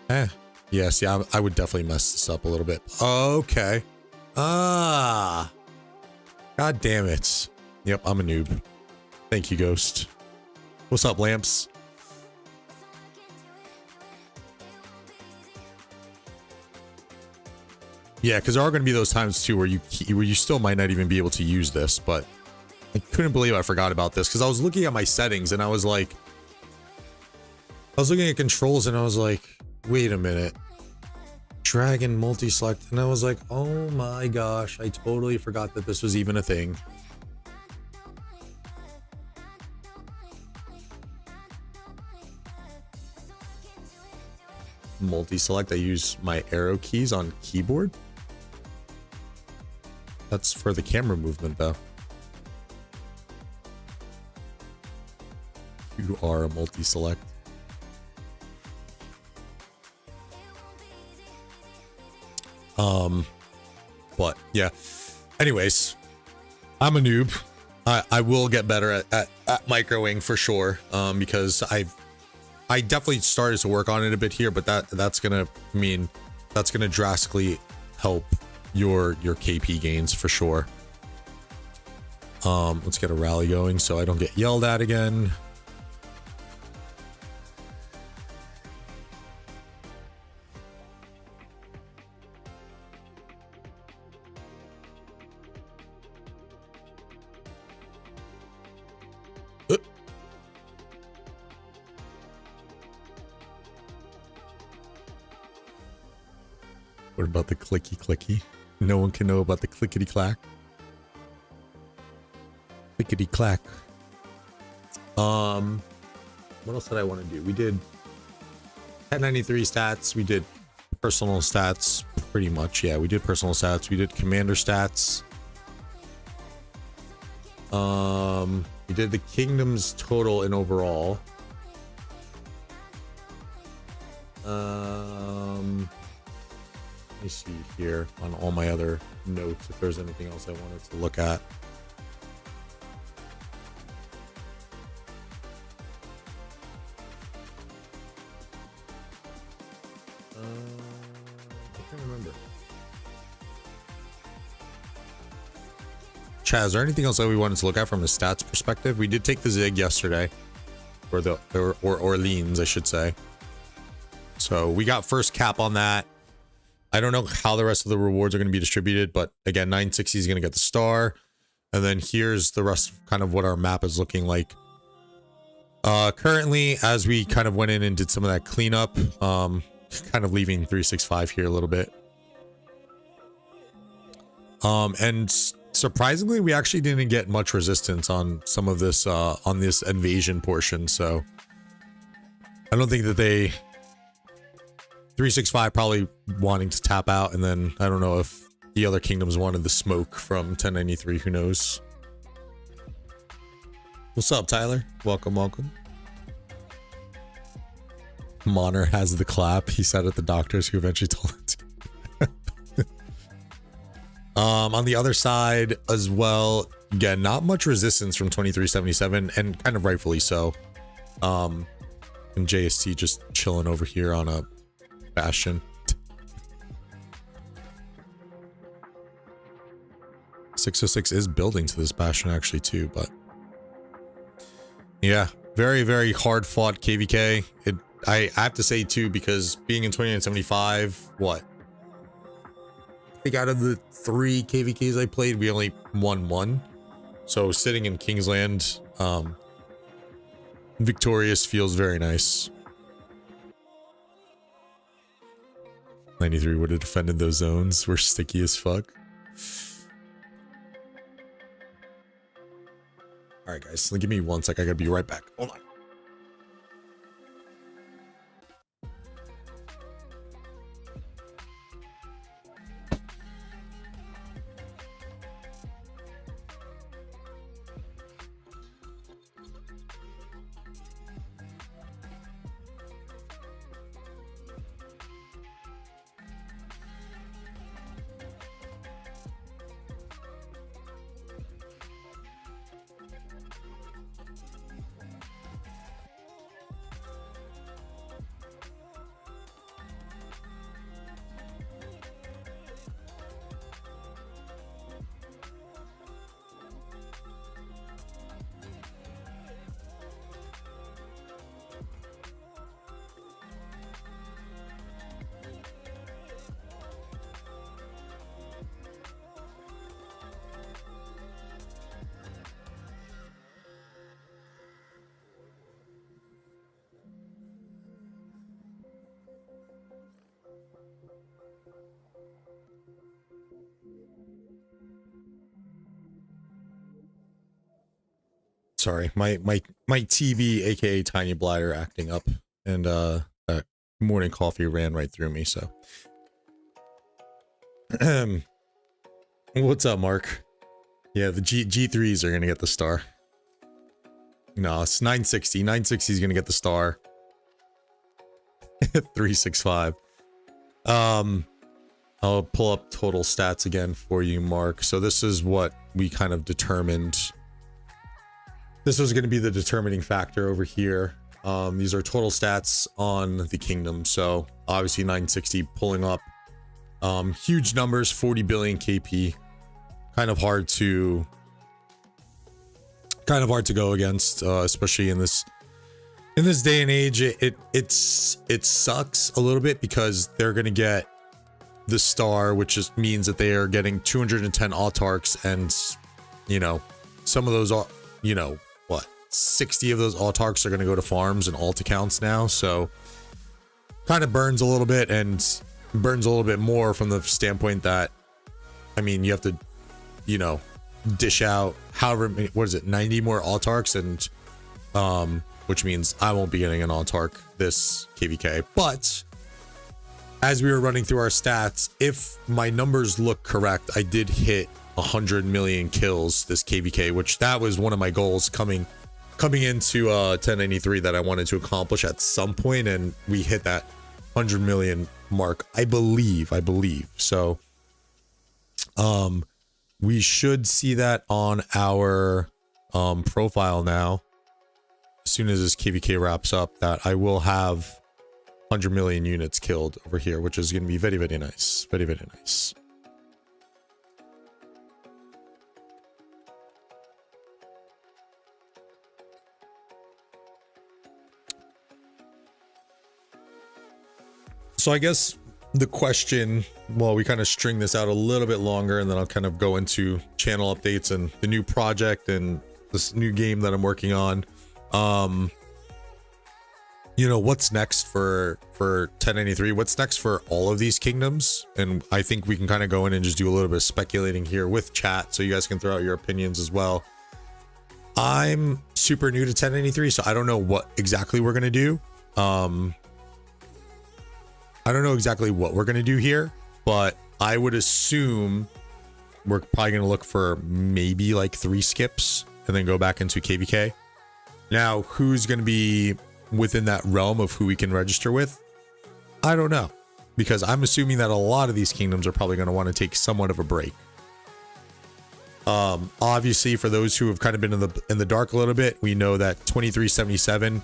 yeah, see, I would definitely mess this up a little bit. Okay. God damn it. Yep, I'm a noob. Thank you, Ghost. What's up, Lamps? Yeah, because there are going to be those times too where you still might not even be able to use this, but I couldn't believe I forgot about this because I was looking at my settings and I was like, I was looking at controls and I was like, wait a minute. Drag and multi-select. And I was like, oh my gosh, I totally forgot that this was even a thing. Multi-select, I use my arrow keys on keyboard. That's for the camera movement though. You are a multi-select. But yeah, anyways, I'm a noob. I will get better at microing for sure. Because I definitely started to work on it a bit here, but that's gonna drastically help your KP gains for sure. Let's get a rally going so I don't get yelled at again. What about the clicky clicky? No one can know about the clickety clack. Clickety clack. What else did I want to do? We did 1093 stats. We did personal stats pretty much. Yeah, we did personal stats. We did commander stats. We did the kingdom's total and overall. Let me see here on all my other notes if there's anything else I wanted to look at. I can't remember. Chaz, is there anything else that we wanted to look at from a stats perspective? We did take the Zig yesterday, or Orleans, I should say. So we got first cap on that. I don't know how the rest of the rewards are going to be distributed, but again, 960 is going to get the star. And then here's the rest of kind of what our map is looking like. Currently, as we kind of went in and did some of that cleanup, kind of leaving 365 here a little bit. And surprisingly, we actually didn't get much resistance on some of this, on this invasion portion. So I don't think that they... 365 probably wanting to tap out, and then I don't know if the other kingdoms wanted the smoke from 1093. Who knows? What's up, Tyler? Welcome, welcome. Monner has the clap. He said at the doctors, who eventually told him to. On the other side as well, again, not much resistance from 2377, and kind of rightfully so. And JST just chilling over here on a bastion. 606 is building to this bastion actually too, but yeah, very, very hard fought KvK. I have to say too, because being in 2975, what? I think out of the 3 KvKs I played, we only won 1. So sitting in Kingsland, victorious feels very nice. 93 would have defended those zones. We're sticky as fuck. All right, guys, give me 1 sec. I gotta be right back. Hold on. Sorry, my TV, aka Tiny Bladder, acting up, and that morning coffee ran right through me. So, what's up, Mark? Yeah, the G3s are gonna get the star. No, it's 960. 960 is gonna get the star. 365. I'll pull up total stats again for you, Mark. So this is what we kind of determined. This was going to be the determining factor over here. These are total stats on the kingdom. So obviously 960 pulling up huge numbers, 40 billion KP. Kind of hard to go against, especially in this day and age. It sucks a little bit because they're going to get the star, which just means that they are getting 210 autarchs, and you know, some of those are, you know, what, 60 of those autarchs are going to go to farms and alt accounts now. So kind of burns a little bit, and burns a little bit more from the standpoint that, I mean, you have to, you know, dish out however many, what is it, 90 more autarchs, and which means I won't be getting an autarch this KvK. But as we were running through our stats, if my numbers look correct, I did hit 100 million kills this KvK, which that was one of my goals coming into 1093 that I wanted to accomplish at some point, and we hit that 100 million mark, I believe. So we should see that on our profile now. As soon as this KvK wraps up, that I will have 100 million units killed over here, which is going to be very, very nice. Very, very nice. So I guess the question, well, we kind of string this out a little bit longer, and then I'll kind of go into channel updates and the new project and this new game that I'm working on. You know, what's next for 1093? What's next for all of these kingdoms? And I think we can kind of go in and just do a little bit of speculating here with chat, so you guys can throw out your opinions as well. I'm super new to 1093, so I don't know what exactly we're gonna do. I don't know exactly what we're gonna do here, but I would assume we're probably gonna look for maybe like 3 skips and then go back into KvK. Now, who's gonna be within that realm of who we can register with? I don't know, because I'm assuming that a lot of these kingdoms are probably going to want to take somewhat of a break. Obviously, for those who have kind of been in the dark a little bit, we know that 2377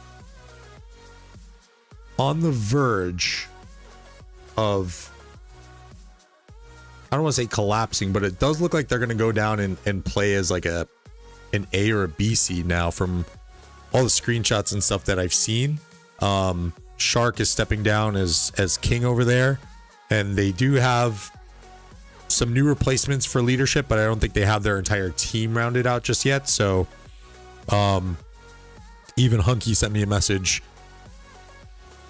on the verge of, I don't want to say collapsing, but it does look like they're going to go down and play as like an A or a B seed now from all the screenshots and stuff that I've seen. Shark is stepping down as king over there, and they do have some new replacements for leadership, but I don't think they have their entire team rounded out just yet. So even Hunky sent me a message,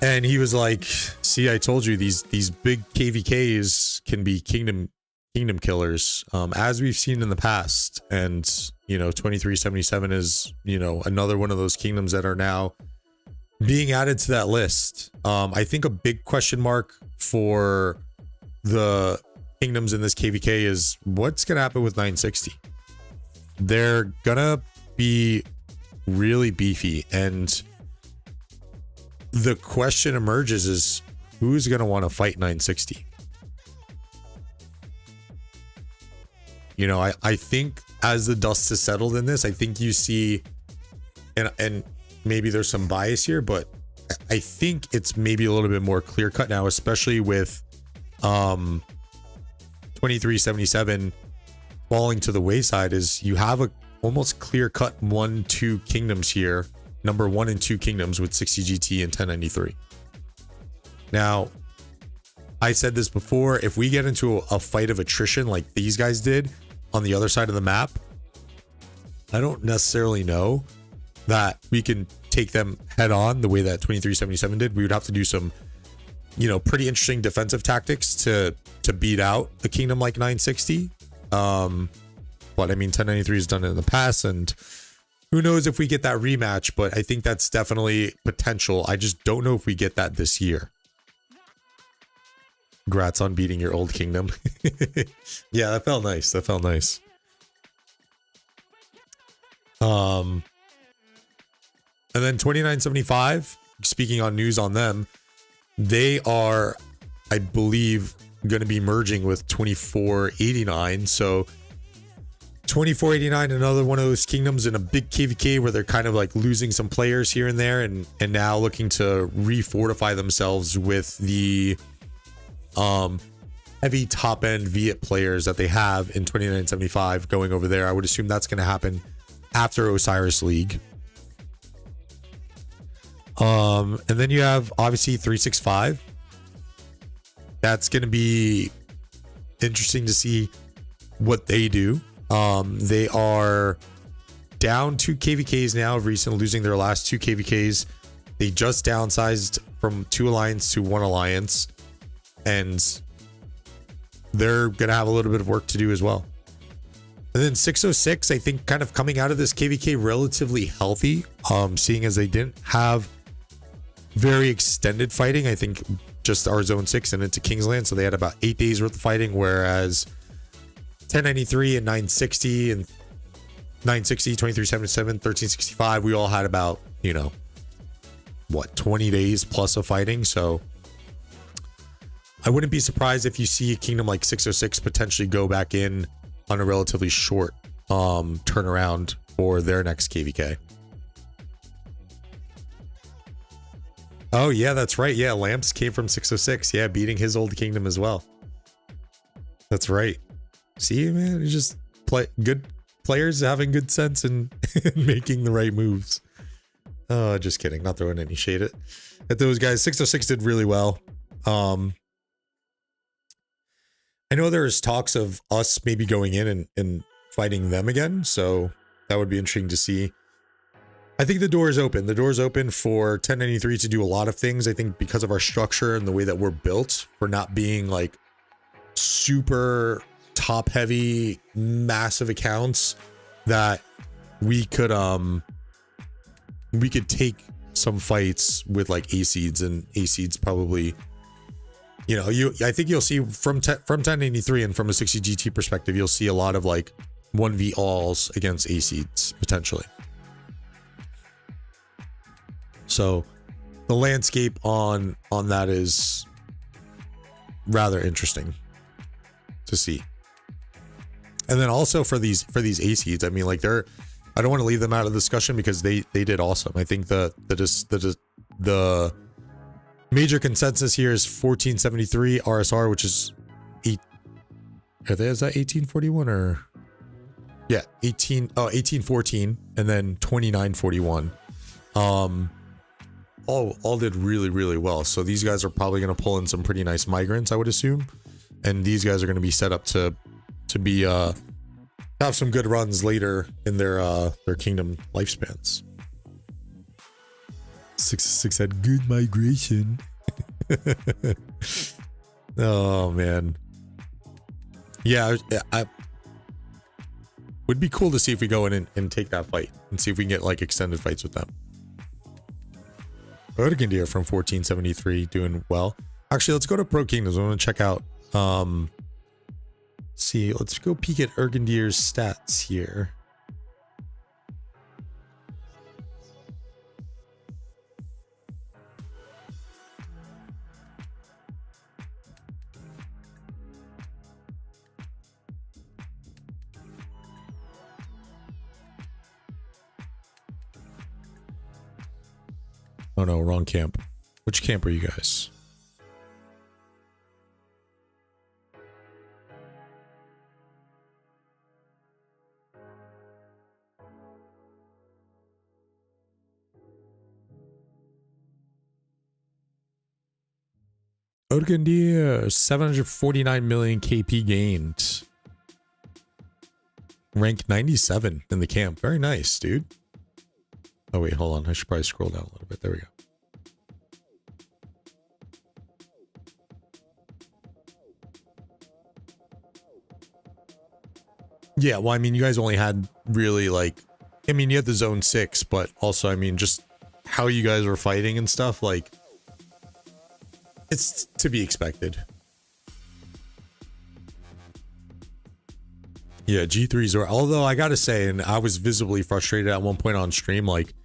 and he was like, see, I told you these big KvKs can be kingdom killers, as we've seen in the past. And you know, 2377 is, you know, another one of those kingdoms that are now being added to that list. I think a big question mark for the kingdoms in this KvK is what's gonna happen with 960. They're gonna be really beefy, and the question emerges is who's gonna want to fight 960. You know, I think as the dust has settled in this, I think you see, and maybe there's some bias here, but I think it's maybe a little bit more clear cut now, especially with 2377 falling to the wayside, is you have a almost clear cut 1-2 kingdoms here, number 1 and 2 kingdoms with 60 GT and 1093. Now, I said this before, if we get into a fight of attrition like these guys did on the other side of the map, I don't necessarily know that we can take them head on the way that 2377 did. We would have to do some, you know, pretty interesting defensive tactics to beat out a kingdom like 960. But I mean, 1093 has done it in the past, and who knows if we get that rematch, but I think that's definitely potential. I just don't know if we get that this year. Congrats on beating your old kingdom. Yeah, that felt nice. That felt nice. And then 2975, speaking on news on them, they are, I believe, going to be merging with 2489. So 2489, another one of those kingdoms in a big KvK where they're kind of like losing some players here and there, and now looking to refortify themselves with the heavy top end Viet players that they have in 2975 going over there. I would assume that's going to happen after Osiris League. And then you have obviously 365. That's going to be interesting to see what they do. They are down 2 KvKs now, recently losing their last 2 KvKs. They just downsized from 2 alliance to 1 alliance, and they're going to have a little bit of work to do as well. And then 606, I think, kind of coming out of this KvK relatively healthy, seeing as they didn't have very extended fighting. I think just our zone 6 and into Kingsland, so they had about 8 days worth of fighting, whereas 1093 and 960 and 960, 2377, 1365, we all had about, you know, what, 20 days plus of fighting. So I wouldn't be surprised if you see a kingdom like 606 potentially go back in on a relatively short turnaround for their next KvK. Oh yeah, that's right. Yeah, Lamps came from 606. Yeah, beating his old kingdom as well. That's right. See, man, it's just good players having good sense and making the right moves. Oh, just kidding. Not throwing any shade at those guys. 606 did really well. I know there's talks of us maybe going in and fighting them again, so that would be interesting to see. I think the door is open. The door is open for 1093 to do a lot of things. I think because of our structure and the way that we're built, for not being like super top heavy, massive accounts, that we could take some fights with like A-seeds, and A-seeds probably, you know, I think you'll see from 1083 and from a 60 GT perspective, you'll see a lot of like 1v alls against A-seeds potentially. So the landscape on that is rather interesting to see. And then also for these A-seeds, I mean, like I don't want to leave them out of the discussion because they did awesome. I think the major consensus here is 1473 RSR, which is is that 1841 or yeah, 1814, and then 2941. All did really, really well. So these guys are probably going to pull in some pretty nice migrants, I would assume. And these guys are going to be set up to be have some good runs later in their kingdom lifespans. 6 had good migration. Oh man. Yeah, I would be cool to see if we go in and take that fight and see if we can get like extended fights with them. Ergendir from 1473 doing well. Actually, let's go to Pro Kingdoms. I want to check out see, let's go peek at Ergendir's stats here. Oh no, wrong camp. Which camp are you guys? Odgandir, 749 million KP gained. Rank 97 in the camp. Very nice, dude. Oh wait, hold on. I should probably scroll down a little bit. There we go. Yeah, well, I mean, you guys only had really like I mean, you had the zone 6, but also, I mean, just how you guys were fighting and stuff, like, it's to be expected. Yeah, G3s are, although I gotta say, and I was visibly frustrated at one point on stream, like,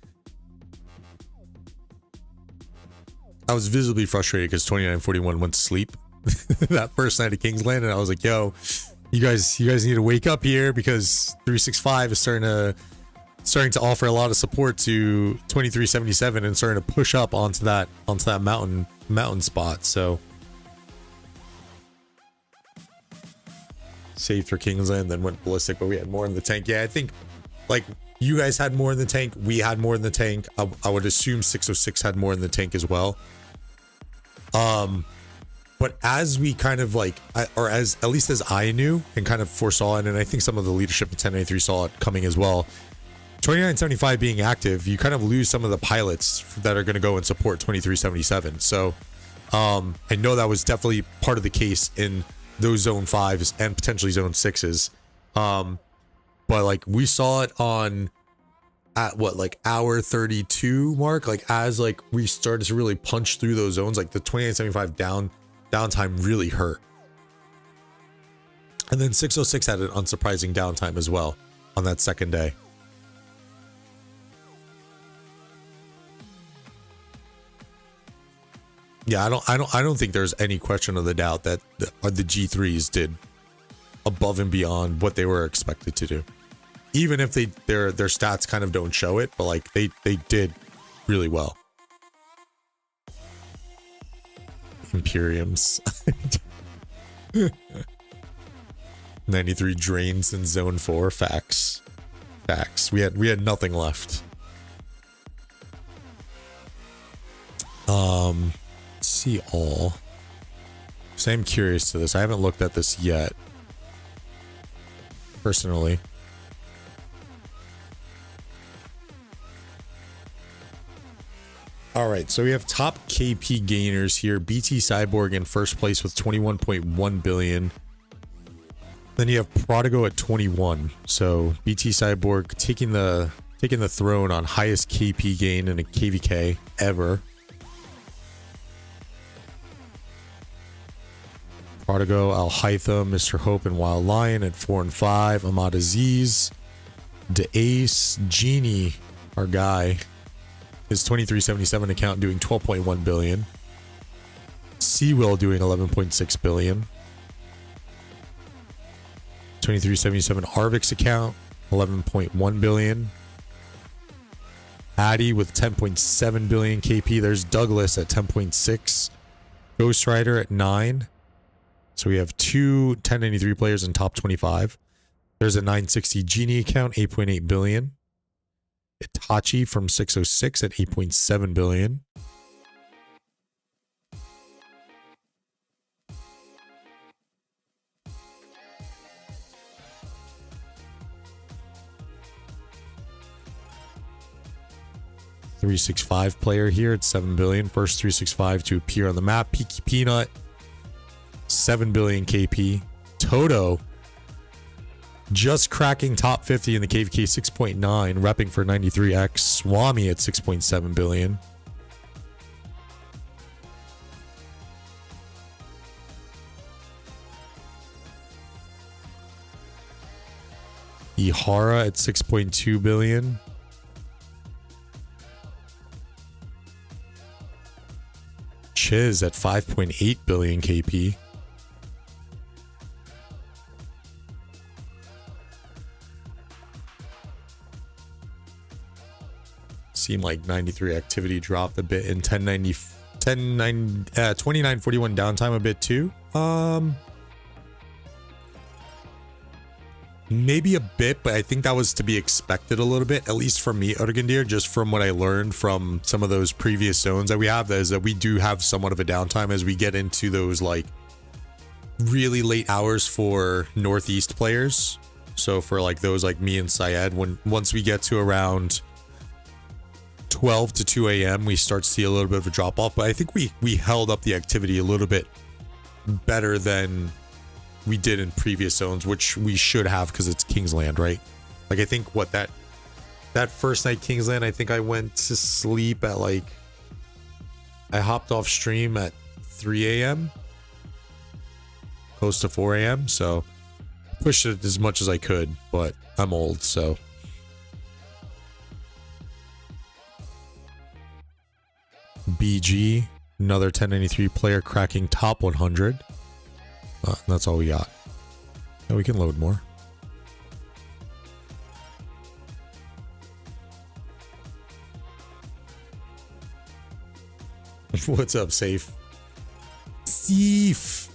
I was visibly frustrated because 2941 went to sleep that first night of Kingsland, and I was like, yo, you guys need to wake up here because 365 is starting to offer a lot of support to 2377 and starting to push up onto that mountain spot. So saved for Kingsland, then went ballistic, but we had more in the tank. Yeah, I think like you guys had more in the tank, we had more in the tank. I would assume 606 had more in the tank as well. But as we kind of like, or as at least as I knew and kind of foresaw it, and I think some of the leadership at 1093 saw it coming as well, 2975 being active, you kind of lose some of the pilots that are going to go and support 2377. So I know that was definitely part of the case in those zone 5s and potentially zone 6s. But like we saw it on at what, like hour 32 mark, like as like we started to really punch through those zones, like the 2975 downtime really hurt. And then 606 had an unsurprising downtime as well on that second day. Yeah, I don't think there's any question of the doubt that the G3s did above and beyond what they were expected to do. Even if their stats kind of don't show it, but like they did really well. Imperiums. 93 drains in zone 4. Facts. We had nothing left. Let's see all. So I'm curious to this. I haven't looked at this yet. Personally. All right, so we have top KP gainers here. BT Cyborg in first place with 21.1 billion. Then you have Prodigo at 21. So BT Cyborg taking the throne on highest KP gain in a KvK ever. Prodigo, Al Haitham, Mr. Hope, and Wild Lion at 4 and 5. Ahmad Aziz, DeAce, Genie, our guy. His 2377 account doing 12.1 billion. Seawill doing 11.6 billion. 2377 Arvik's account 11.1 billion. Addy with 10.7 billion KP. There's Douglas at 10.6. Ghost Rider at 9. So we have two 1093 players in top 25. There's a 960 Genie account, 8.8 billion. Itachi from 606 at 8.7 billion. .365 player here at 7 billion. First 365 to appear on the map. Peaky Peanut, 7 billion KP. Toto just cracking top 50 in the KvK, 6.9, repping for 93x. Swami at 6.7 billion. Ihara at 6.2 billion. Chiz at 5.8 billion KP. Seemed like 93 activity dropped a bit in 2941 downtime a bit too. Maybe a bit, but I think that was to be expected a little bit, at least for me, Ergendir, just from what I learned from some of those previous zones that we have, is that we do have somewhat of a downtime as we get into those like really late hours for Northeast players. So for like those like me and Syed, once we get to around 12 to 2 a.m. we start to see a little bit of a drop off, but I think we held up the activity a little bit better than we did in previous zones, which we should have because it's Kingsland, right? Like I think what that that first night Kingsland, I think I went to sleep at like, I hopped off stream at 3 a.m. close to 4 a.m. So pushed it as much as I could, but I'm old, so. BG, another 1093 player cracking top 100. That's all we got. Now we can load more. What's up, Safe? Safe.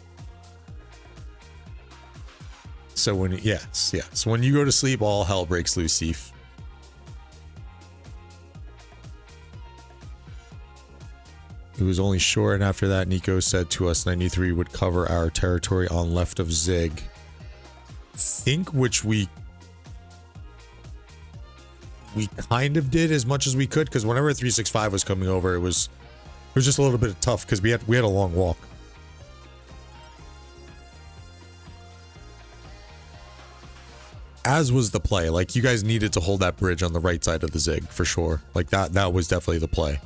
So when, yes. So when you go to sleep, all hell breaks loose, Safe. It was only short, and after that, Nico said to us 93 would cover our territory on left of Zig. Think which we kind of did as much as we could, because whenever 365 was coming over, it was just a little bit tough because we had a long walk. As was the play. Like, you guys needed to hold that bridge on the right side of the Zig for sure. Like that was definitely the play.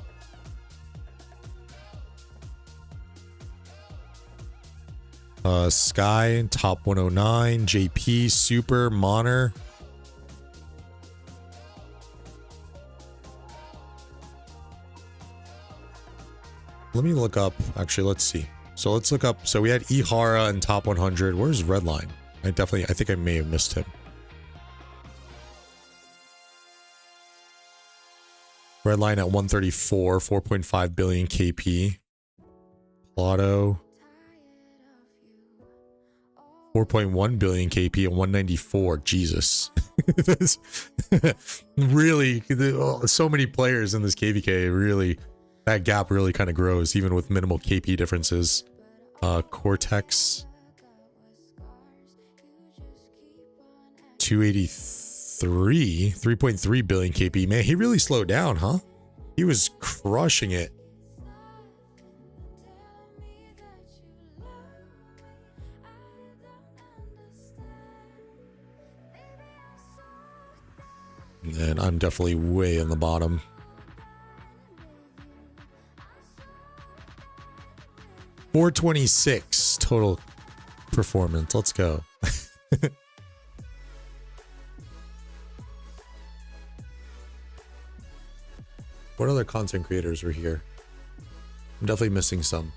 Sky, top 109, JP, Super, Moner. Let me look up, actually, let's see. So let's look up, so we had Ihara in top 100. Where's Redline? I think I may have missed him. Redline at 134, 4.5 billion KP. Plotto. 4.1 billion KP and 194. Jesus. That's really, so many players in this KvK. Really, that gap really kind of grows, even with minimal KP differences. Cortex. 283. 3.3 billion KP. Man, he really slowed down, huh? He was crushing it. And I'm definitely way in the bottom. $426 total performance. Let's go. What other content creators were here? I'm definitely missing some.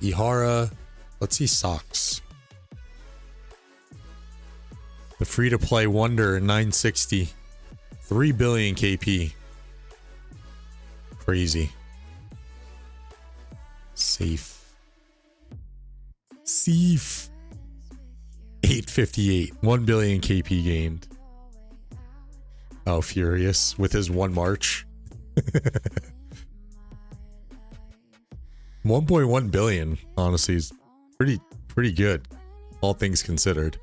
Ihara. Let's see Socks. The free-to-play wonder 960. 3 billion KP. Crazy. Safe. 858. 1 billion KP gained. Oh, Furious with his one march. 1.1 billion, honestly, is pretty good, all things considered.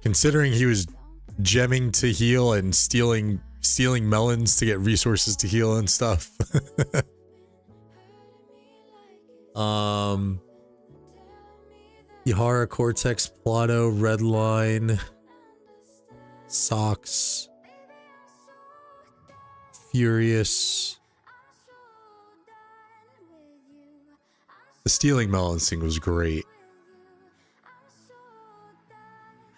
Considering he was gemming to heal and stealing melons to get resources to heal and stuff. Ihara, Cortex, Plotto, Redline, Socks, Furious. The stealing melons thing was great.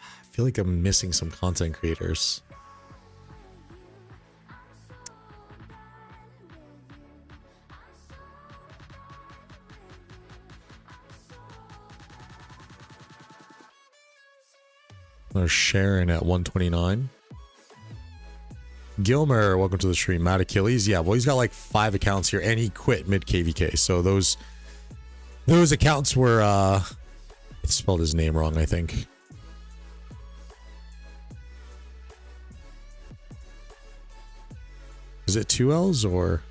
I feel like I'm missing some content creators. There's Sharon at 129. Gilmer, welcome to the stream. Matt Achilles, yeah, well, he's got like 5 accounts here, and he quit mid KvK. So those accounts were I spelled his name wrong, I think. Is it 2 L's or?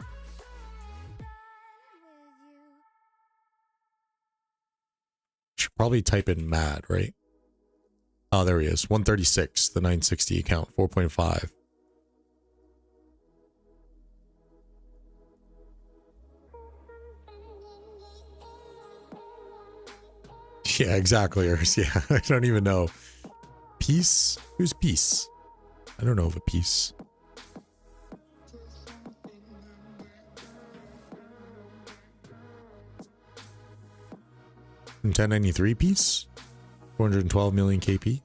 Should probably type in Mad, right? Oh, there he is. 136, the 960 account, 4.5. Yeah, exactly. Yeah, I don't even know. Peace? Who's Peace? I don't know of a Peace. 1093 piece. 412 million KP.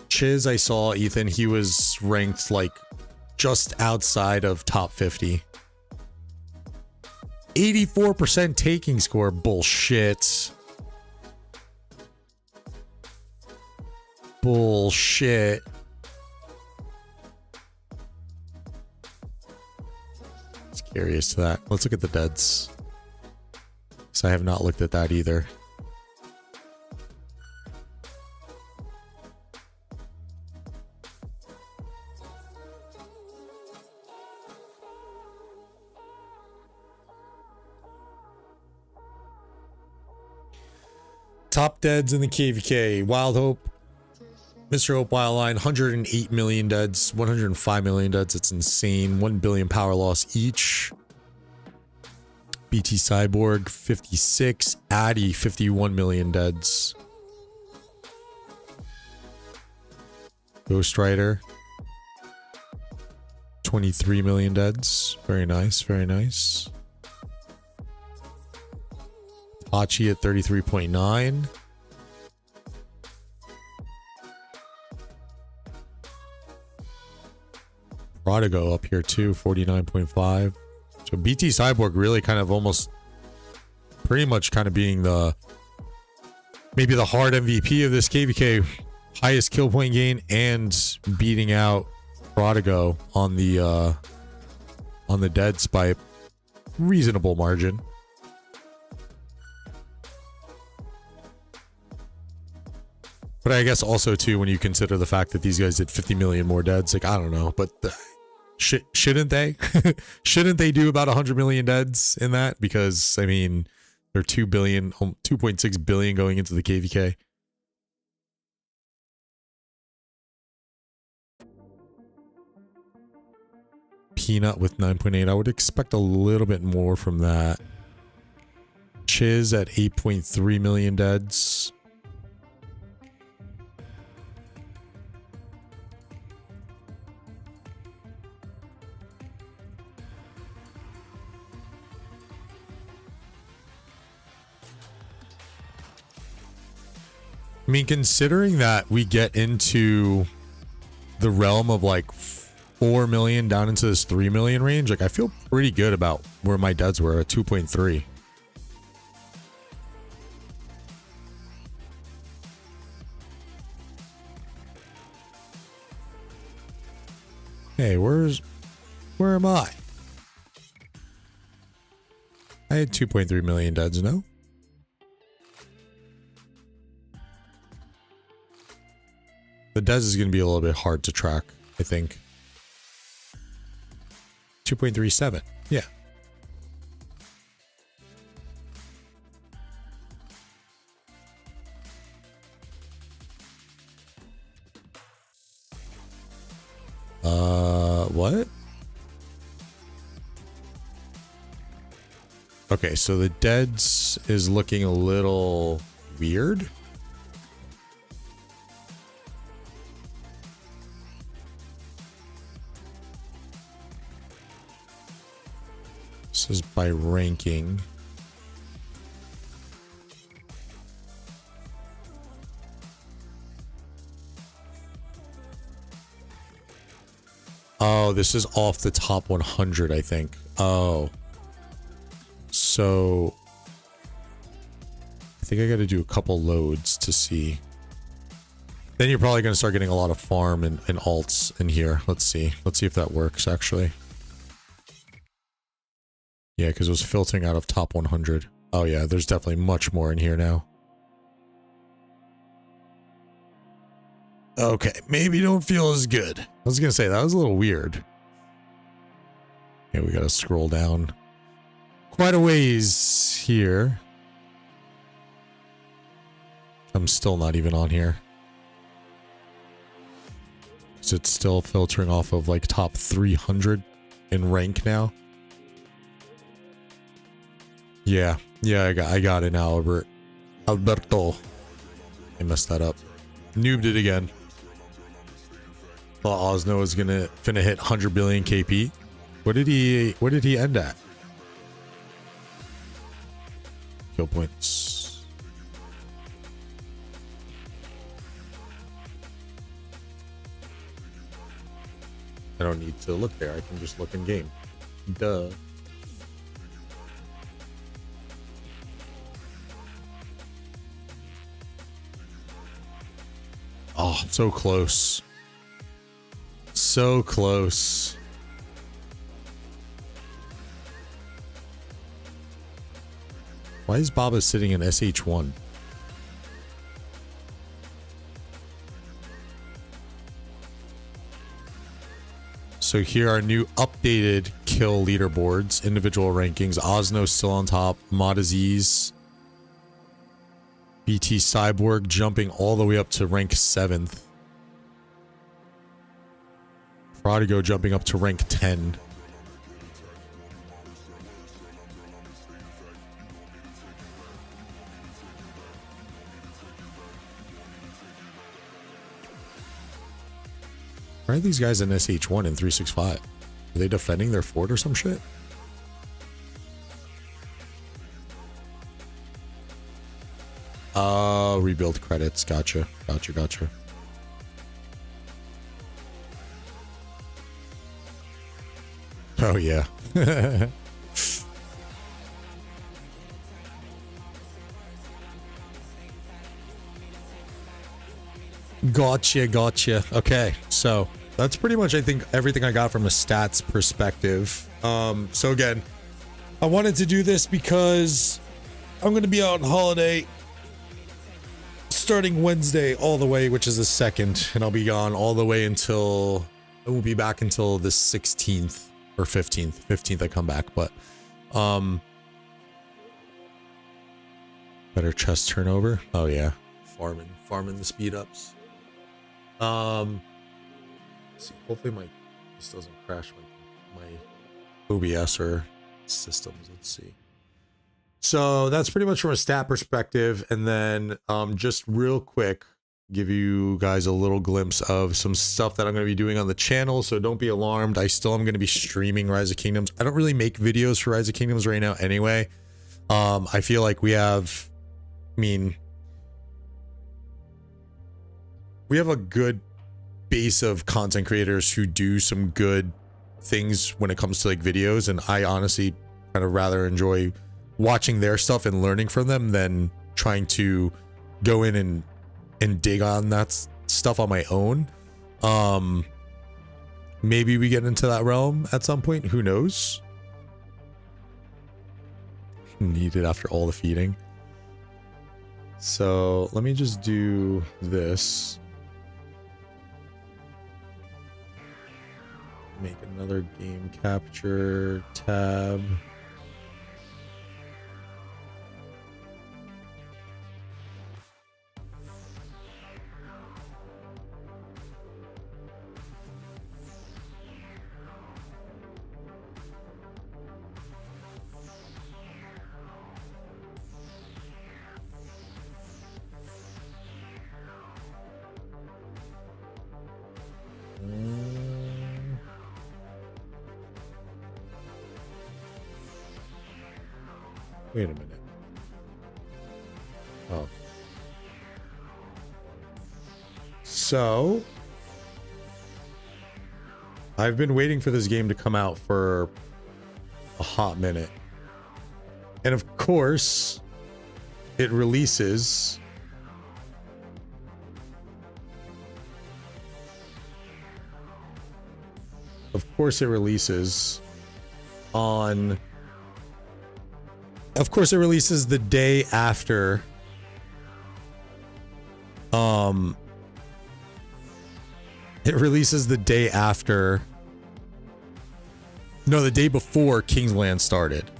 Chiz, I saw Ethan, he was ranked like just outside of top 50. 84% taking score. Bullshit. Bullshit. Just curious to that. Let's look at the deads. So I have not looked at that either. Top deads in the KvK. Wild Hope. Mr. Hope Wildline. 108 million deads. 105 million deads. It's insane. 1 billion power loss each. BT Cyborg. 56. Addy. 51 million deads. Ghost Rider. 23 million deads. Very nice. Very nice. Hachi at 33.9. Prodigo up here too, 49.5. So BT Cyborg really kind of almost pretty much kind of being the maybe the hard MVP of this KvK, highest kill point gain and beating out Prodigo on the deads by a reasonable margin. But I guess also too, when you consider the fact that these guys did 50 million more deads, like I don't know, but shouldn't they? Shouldn't they do about 100 million deads in that? Because I mean, they're 2 billion, 2.6 billion going into the KvK. Peanut with 9.8. I would expect a little bit more from that. Chiz at 8.3 million deads. I mean, considering that we get into the realm of like 4 million down into this 3 million range, like I feel pretty good about where my deads were at 2.3. Hey, where am I? I had 2.3 million deads, no? The deads is going to be a little bit hard to track, I think. 2.37. Yeah. What? Okay, so the deads is looking a little weird. This is by ranking. Oh, this is off the top 100, I think. Oh. So I think I got to do a couple loads to see. Then you're probably going to start getting a lot of farm and alts in here. Let's see. Let's see if that works, actually. Yeah, because it was filtering out of top 100. Oh, yeah, there's definitely much more in here now. Okay, maybe don't feel as good. I was going to say, that was a little weird. Yeah, we got to scroll down quite a ways here. I'm still not even on here. So it's still filtering off of like top 300 in rank now. Yeah, I got it now, Alberto. I messed that up. Noobed it again. Thought Osno was finna hit 100 billion KP. What did he end at? Kill points. I don't need to look there. I can just look in game. Duh. Oh, so close. So close. Why is Baba sitting in SH1? So here are new updated kill leaderboards, individual rankings. Osno still on top. Modiziz. BT Cyborg jumping all the way up to rank 7th. Prodigo jumping up to rank 10. Why are these guys in SH1 and 365? Are they defending their fort or some shit? Rebuild credits. Gotcha. Oh, yeah. Gotcha. Okay, so that's pretty much, I think, everything I got from a stats perspective. So again, I wanted to do this because I'm going to be out on holiday starting Wednesday all the way, which is the 2nd, and I'll be gone all the way until, I won't be back until the 16th or 15th. 15th I come back, but better chest turnover. Oh yeah, farming the speed ups. Let's see, hopefully this doesn't crash my OBS or systems. Let's see. So that's pretty much from a stat perspective, and then just real quick, give you guys a little glimpse of some stuff that I'm going to be doing on the channel. So don't be alarmed. I still am going to be streaming Rise of Kingdoms. I don't really make videos for Rise of Kingdoms right now anyway. I feel like we have a good base of content creators who do some good things when it comes to like videos, and I honestly kind of rather enjoy watching their stuff and learning from them than trying to go in and dig on that stuff on my own. Maybe we get into that realm at some point, who knows? Needed after all the feeding. So let me just do this. Make another game capture tab. Wait a minute. Oh. So, I've been waiting for this game to come out for a hot minute. And of course, it releases on... Of course, it releases the day after. It releases the day after. No, the day before Kingsland started.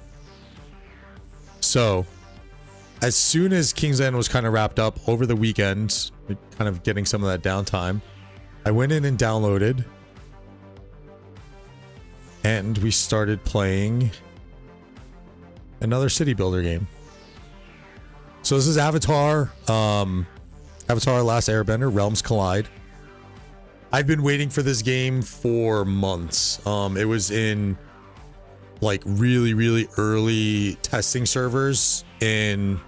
So, as soon as Kingsland was kind of wrapped up over the weekend, kind of getting some of that downtime, I went in and downloaded. And we started playing another city builder game. So this is Avatar, Avatar Last Airbender, Realms Collide. I've been waiting for this game for months. It was in like really, really early testing servers in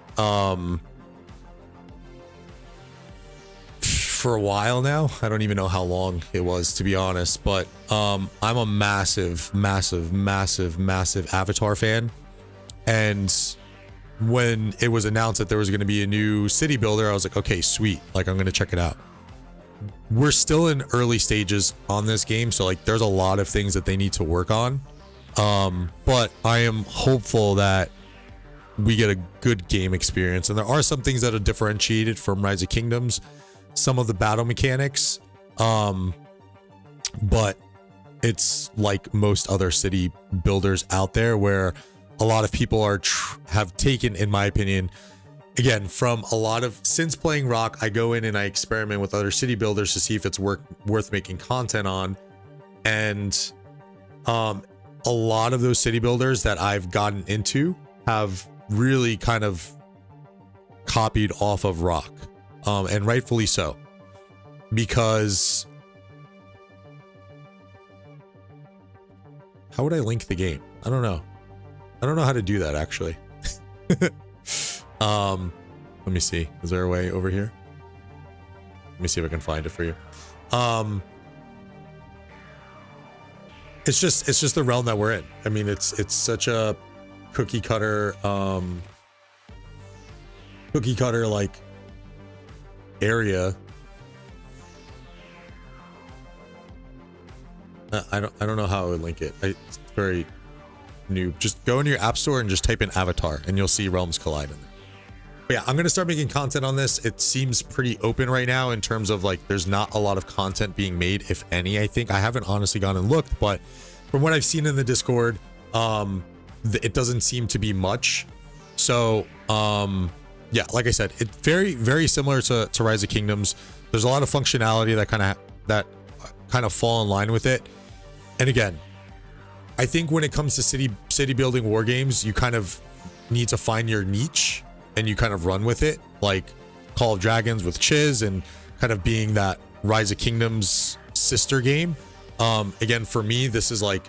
for a while now. I don't even know how long it was, to be honest, but I'm a massive Avatar fan. And when it was announced that there was going to be a new city builder, I was like, okay, sweet, like I'm going to check it out. We're still in early stages on this game, so like there's a lot of things that they need to work on, but I am hopeful that we get a good game experience. And there are some things that are differentiated from Rise of Kingdoms, some of the battle mechanics, but it's like most other city builders out there where a lot of people have taken, in my opinion, again, from a lot of, since playing Rock, I go in and I experiment with other city builders to see if it's worth making content on. And a lot of those city builders that I've gotten into have really kind of copied off of Rock, and rightfully so, because how would I link the game? I don't know how to do that, actually. Let me see. Is there a way over here? Let me see if I can find it for you. It's just the realm that we're in. I mean, it's such a cookie cutter like area. I don't know how I would link it. It's very new. Just go into your app store and just type in Avatar and you'll see Realms Collide in there. But yeah, I'm going to start making content on this. It seems pretty open right now in terms of like there's not a lot of content being made, if any. I think I haven't honestly gone and looked, but from what I've seen in the Discord, it doesn't seem to be much. So yeah, like I said, it's very, very similar to Rise of Kingdoms. There's a lot of functionality that kind of fall in line with it. And again, I think when it comes to city building war games, you kind of need to find your niche and you kind of run with it, like Call of Dragons with Chiz and kind of being that Rise of Kingdoms sister game. Again, for me, this is like,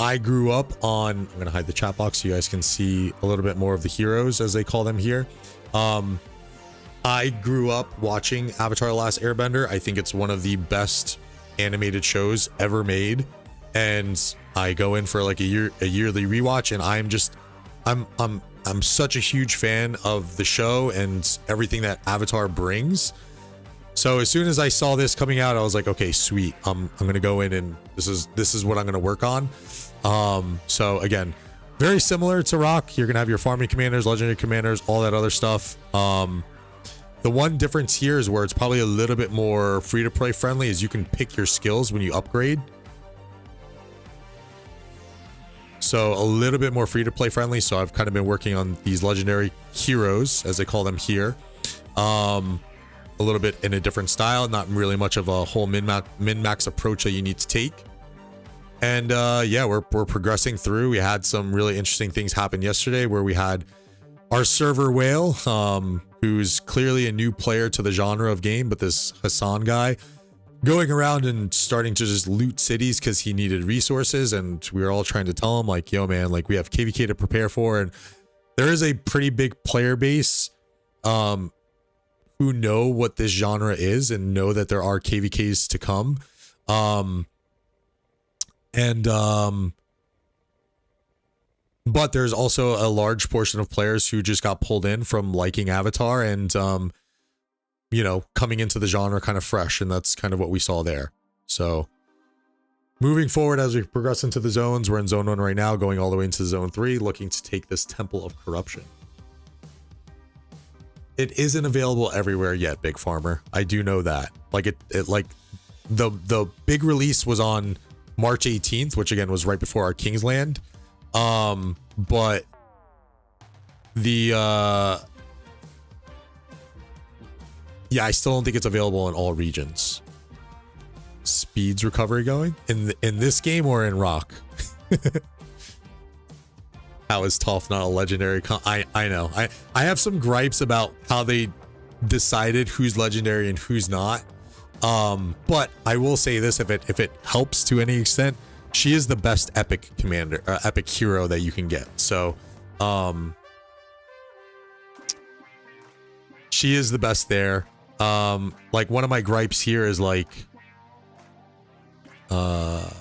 I grew up on, I'm going to hide the chat box so you guys can see a little bit more of the heroes as they call them here. I grew up watching Avatar: Last Airbender. I think it's one of the best animated shows ever made. And I go in for like a yearly rewatch, and I'm such a huge fan of the show and everything that Avatar brings. So as soon as I saw this coming out, I was like, okay, sweet. I'm going to go in and this is what I'm going to work on. So again, very similar to Rock. You're going to have your farming commanders, legendary commanders, all that other stuff. The one difference here is where it's probably a little bit more free-to-play friendly is you can pick your skills when you upgrade. So a little bit more free-to-play friendly. So I've kind of been working on these legendary heroes, as they call them here. A little bit in a different style, not really much of a whole min-max approach that you need to take. And yeah, we're progressing through. We had some really interesting things happen yesterday where we had our server whale, who's clearly a new player to the genre of game, but this Hassan guy going around and starting to just loot cities because he needed resources. And we were all trying to tell him like, yo man, like we have KvK to prepare for. And there is a pretty big player base who know what this genre is and know that there are KvKs to come. But there's also a large portion of players who just got pulled in from liking Avatar and, you know, coming into the genre kind of fresh. And that's kind of what we saw there. So moving forward, as we progress into the zones, we're in zone 1 right now, going all the way into zone 3, looking to take this Temple of Corruption. It isn't available everywhere yet, Big Farmer. I do know that. Like it like the big release was on March 18th, which again was right before our Kingsland. But the yeah, I still don't think it's available in all regions. Speeds recovery going in this game or in Rock? How is Toph not a legendary? I know. I have some gripes about how they decided who's legendary and who's not. But I will say this: if it helps to any extent, she is the best epic commander, epic hero that you can get. So, she is the best there. Like one of my gripes here is like, what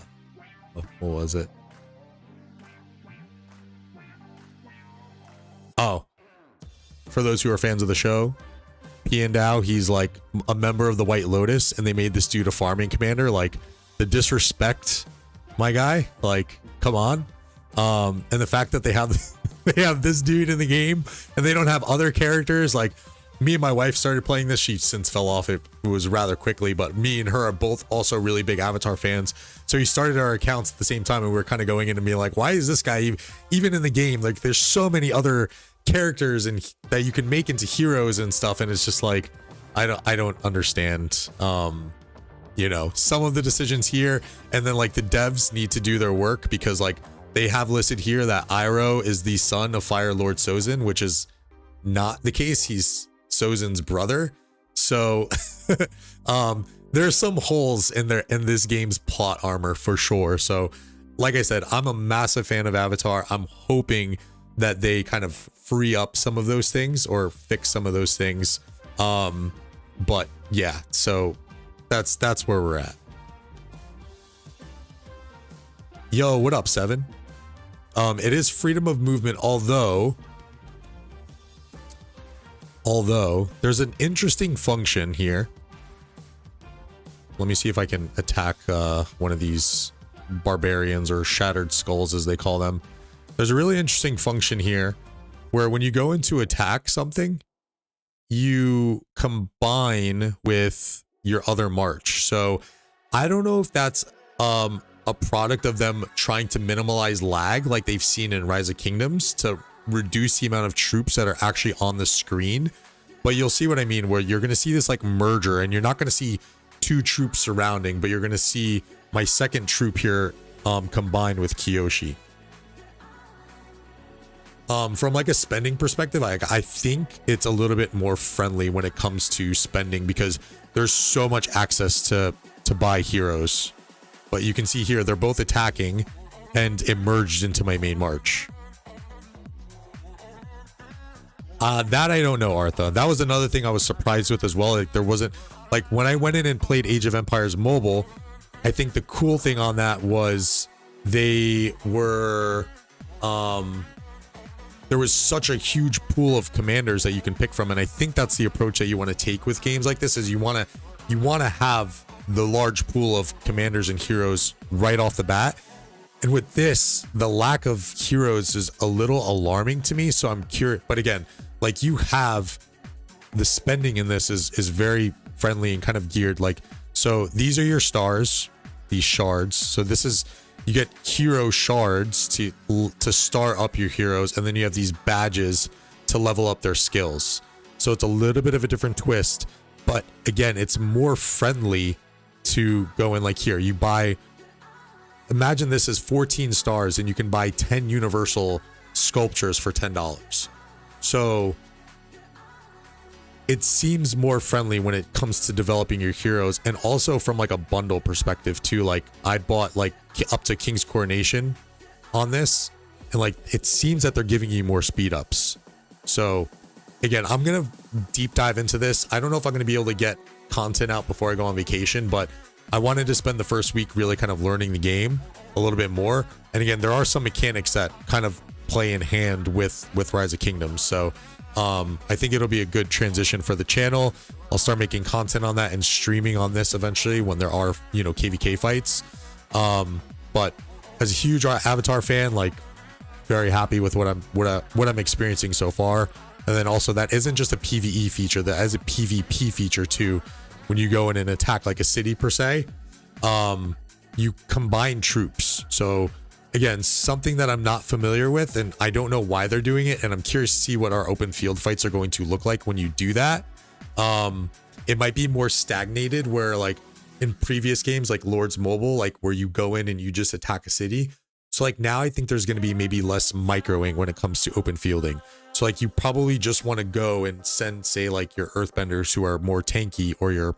was it? Oh, for those who are fans of the show, Piandao, he's like a member of the White Lotus, and they made this dude a farming commander. Like the disrespect, my guy. Like, come on. And the fact that they have they have this dude in the game, and they don't have other characters. Like me and my wife started playing this. She since fell off. It was rather quickly, but me and her are both also really big Avatar fans. So we started our accounts at the same time, and we were kind of going in and being like, why is this guy even in the game? Like there's so many other characters and that you can make into heroes and stuff, and it's just like I don't understand you know, some of the decisions here. And then like the devs need to do their work, because like they have listed here that Iroh is the son of Fire Lord Sozin, which is not the case. He's Sozin's brother. So there's some holes in this game's plot armor for sure. So like I said, I'm a massive fan of Avatar. I'm hoping that they kind of free up some of those things or fix some of those things. But yeah, so that's where we're at. Yo, what up, Seven? It is freedom of movement, although there's an interesting function here. Let me see if I can attack one of these barbarians, or shattered skulls as they call them. There's a really interesting function here where when you go into attack something, you combine with your other march. So I don't know if that's a product of them trying to minimize lag like they've seen in Rise of Kingdoms to reduce the amount of troops that are actually on the screen. But you'll see what I mean, where you're going to see this like merger, and you're not going to see two troops surrounding, but you're going to see my second troop here combined with Kyoshi. From like a spending perspective, I think it's a little bit more friendly when it comes to spending, because there's so much access to buy heroes. But you can see here, they're both attacking and it merged into my main march. That I don't know, Artha. That was another thing I was surprised with as well. Like there wasn't, like when I went in and played Age of Empires Mobile, I think the cool thing on that was they were, there was such a huge pool of commanders that you can pick from. And I think that's the approach that you want to take with games like this, is you want to have the large pool of commanders and heroes right off the bat. And with this, the lack of heroes is a little alarming to me. So I'm curious, but again, like you have the spending in this is very friendly and kind of geared. Like, so these are your stars, these shards. So this is, you get hero shards to star up your heroes, and then you have these badges to level up their skills. So it's a little bit of a different twist, but again, it's more friendly to go in. Like here, you buy, imagine this is 14 stars and you can buy 10 universal sculptures for $10. So it seems more friendly when it comes to developing your heroes, and also from like a bundle perspective too. Like I bought like up to King's Coronation on this, and like it seems that they're giving you more speed ups. So again, I'm gonna deep dive into this. I don't know if I'm gonna be able to get content out before I go on vacation, but I wanted to spend the first week really kind of learning the game a little bit more. And again, there are some mechanics that kind of play in hand with Rise of Kingdoms. So I think it'll be a good transition for the channel. I'll start making content on that and streaming on this eventually when there are, you know, KvK fights. But as a huge Avatar fan, like very happy with what I'm experiencing so far. And then also that isn't just a PvE feature, that is a PvP feature too. When you go in and attack like a city per se, you combine troops. So again, something that I'm not familiar with, and I don't know why they're doing it, and I'm curious to see what our open field fights are going to look like when you do that. It might be more stagnated, where like in previous games like Lords Mobile, like where you go in and you just attack a city. So like now I think there's going to be maybe less microing when it comes to open fielding. So like you probably just want to go and send, say, like your earthbenders who are more tanky, or your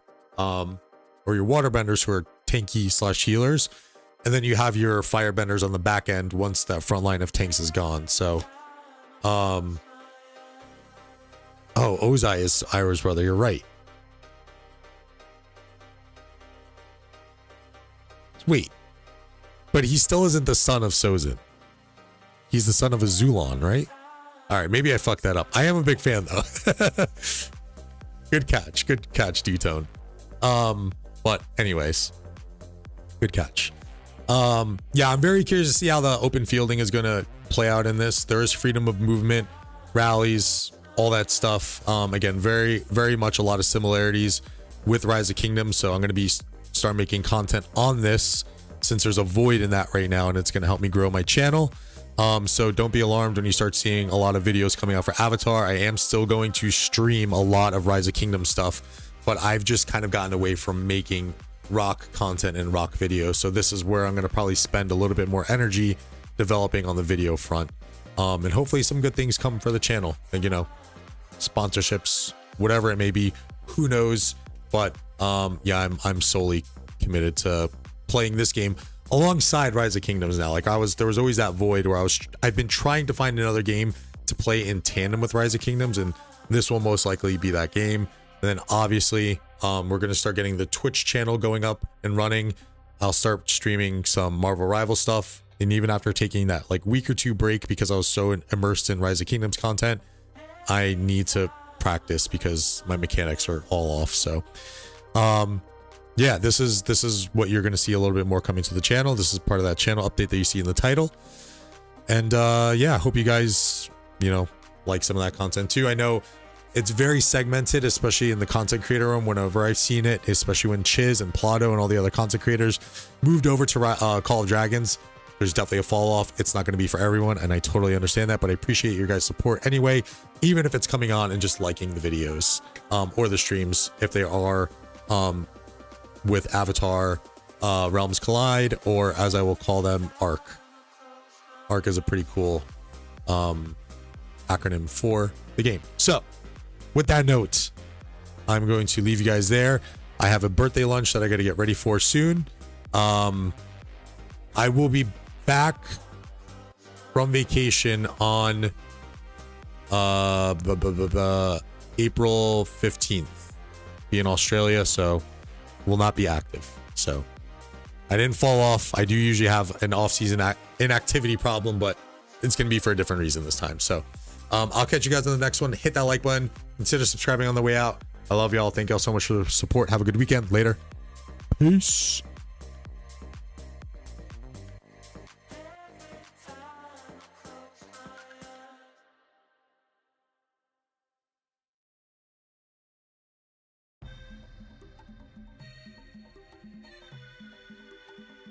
waterbenders who are tanky slash healers, and then you have your firebenders on the back end once that front line of tanks is gone. So oh, Ozai is Ira's brother, you're right. Wait, but he still isn't the son of Sozin. He's the son of a Zulon, right? All right, maybe I fucked that up. I am a big fan though. Good catch, D-Tone. But anyways, good catch. Yeah, I'm very curious to see how the open fielding is gonna play out in this. There is freedom of movement, rallies, all that stuff. Again, very much a lot of similarities with Rise of Kingdoms. So I'm gonna start making content on this, since there's a void in that right now, and it's gonna help me grow my channel. So don't be alarmed when you start seeing a lot of videos coming out for Avatar. I am still going to stream a lot of Rise of Kingdom stuff, but I've just kind of gotten away from making rock content and rock videos. So this is where I'm going to probably spend a little bit more energy developing on the video front. And hopefully some good things come for the channel, and, you know, sponsorships, whatever it may be, who knows. But yeah, I'm solely committed to playing this game alongside Rise of Kingdoms now. Like there was always that void where I've been trying to find another game to play in tandem with Rise of Kingdoms, and this will most likely be that game. And then obviously we're going to start getting the Twitch channel going up and running. I'll start streaming some Marvel Rival stuff, and even after taking that like week or two break because I was so immersed in Rise of Kingdoms content, I need to practice because my mechanics are all off. So yeah, this is what you're going to see a little bit more coming to the channel. This is part of that channel update that you see in the title. And yeah, I hope you guys, you know, like some of that content too. I know it's very segmented, especially in the content creator room. Whenever I've seen it, especially when Chiz and Plotto and all the other content creators moved over to Call of Dragons, there's definitely a fall off. It's not going to be for everyone, and I totally understand that, but I appreciate your guys' support anyway, even if it's coming on and just liking the videos or the streams, if they are with Avatar, Realms Collide, or as I will call them, ARC. ARC is a pretty cool acronym for the game. So with that note, I'm going to leave you guys there. I have a birthday lunch that I got to get ready for soon. I will be back from vacation on April 15th. Be in Australia, so will not be active. So I didn't fall off. I do usually have an off-season inactivity problem, but it's going to be for a different reason this time. So I'll catch you guys on the next one. Hit that like button. Consider subscribing on the way out. I love y'all. Thank y'all so much for the support. Have a good weekend. Later. Peace.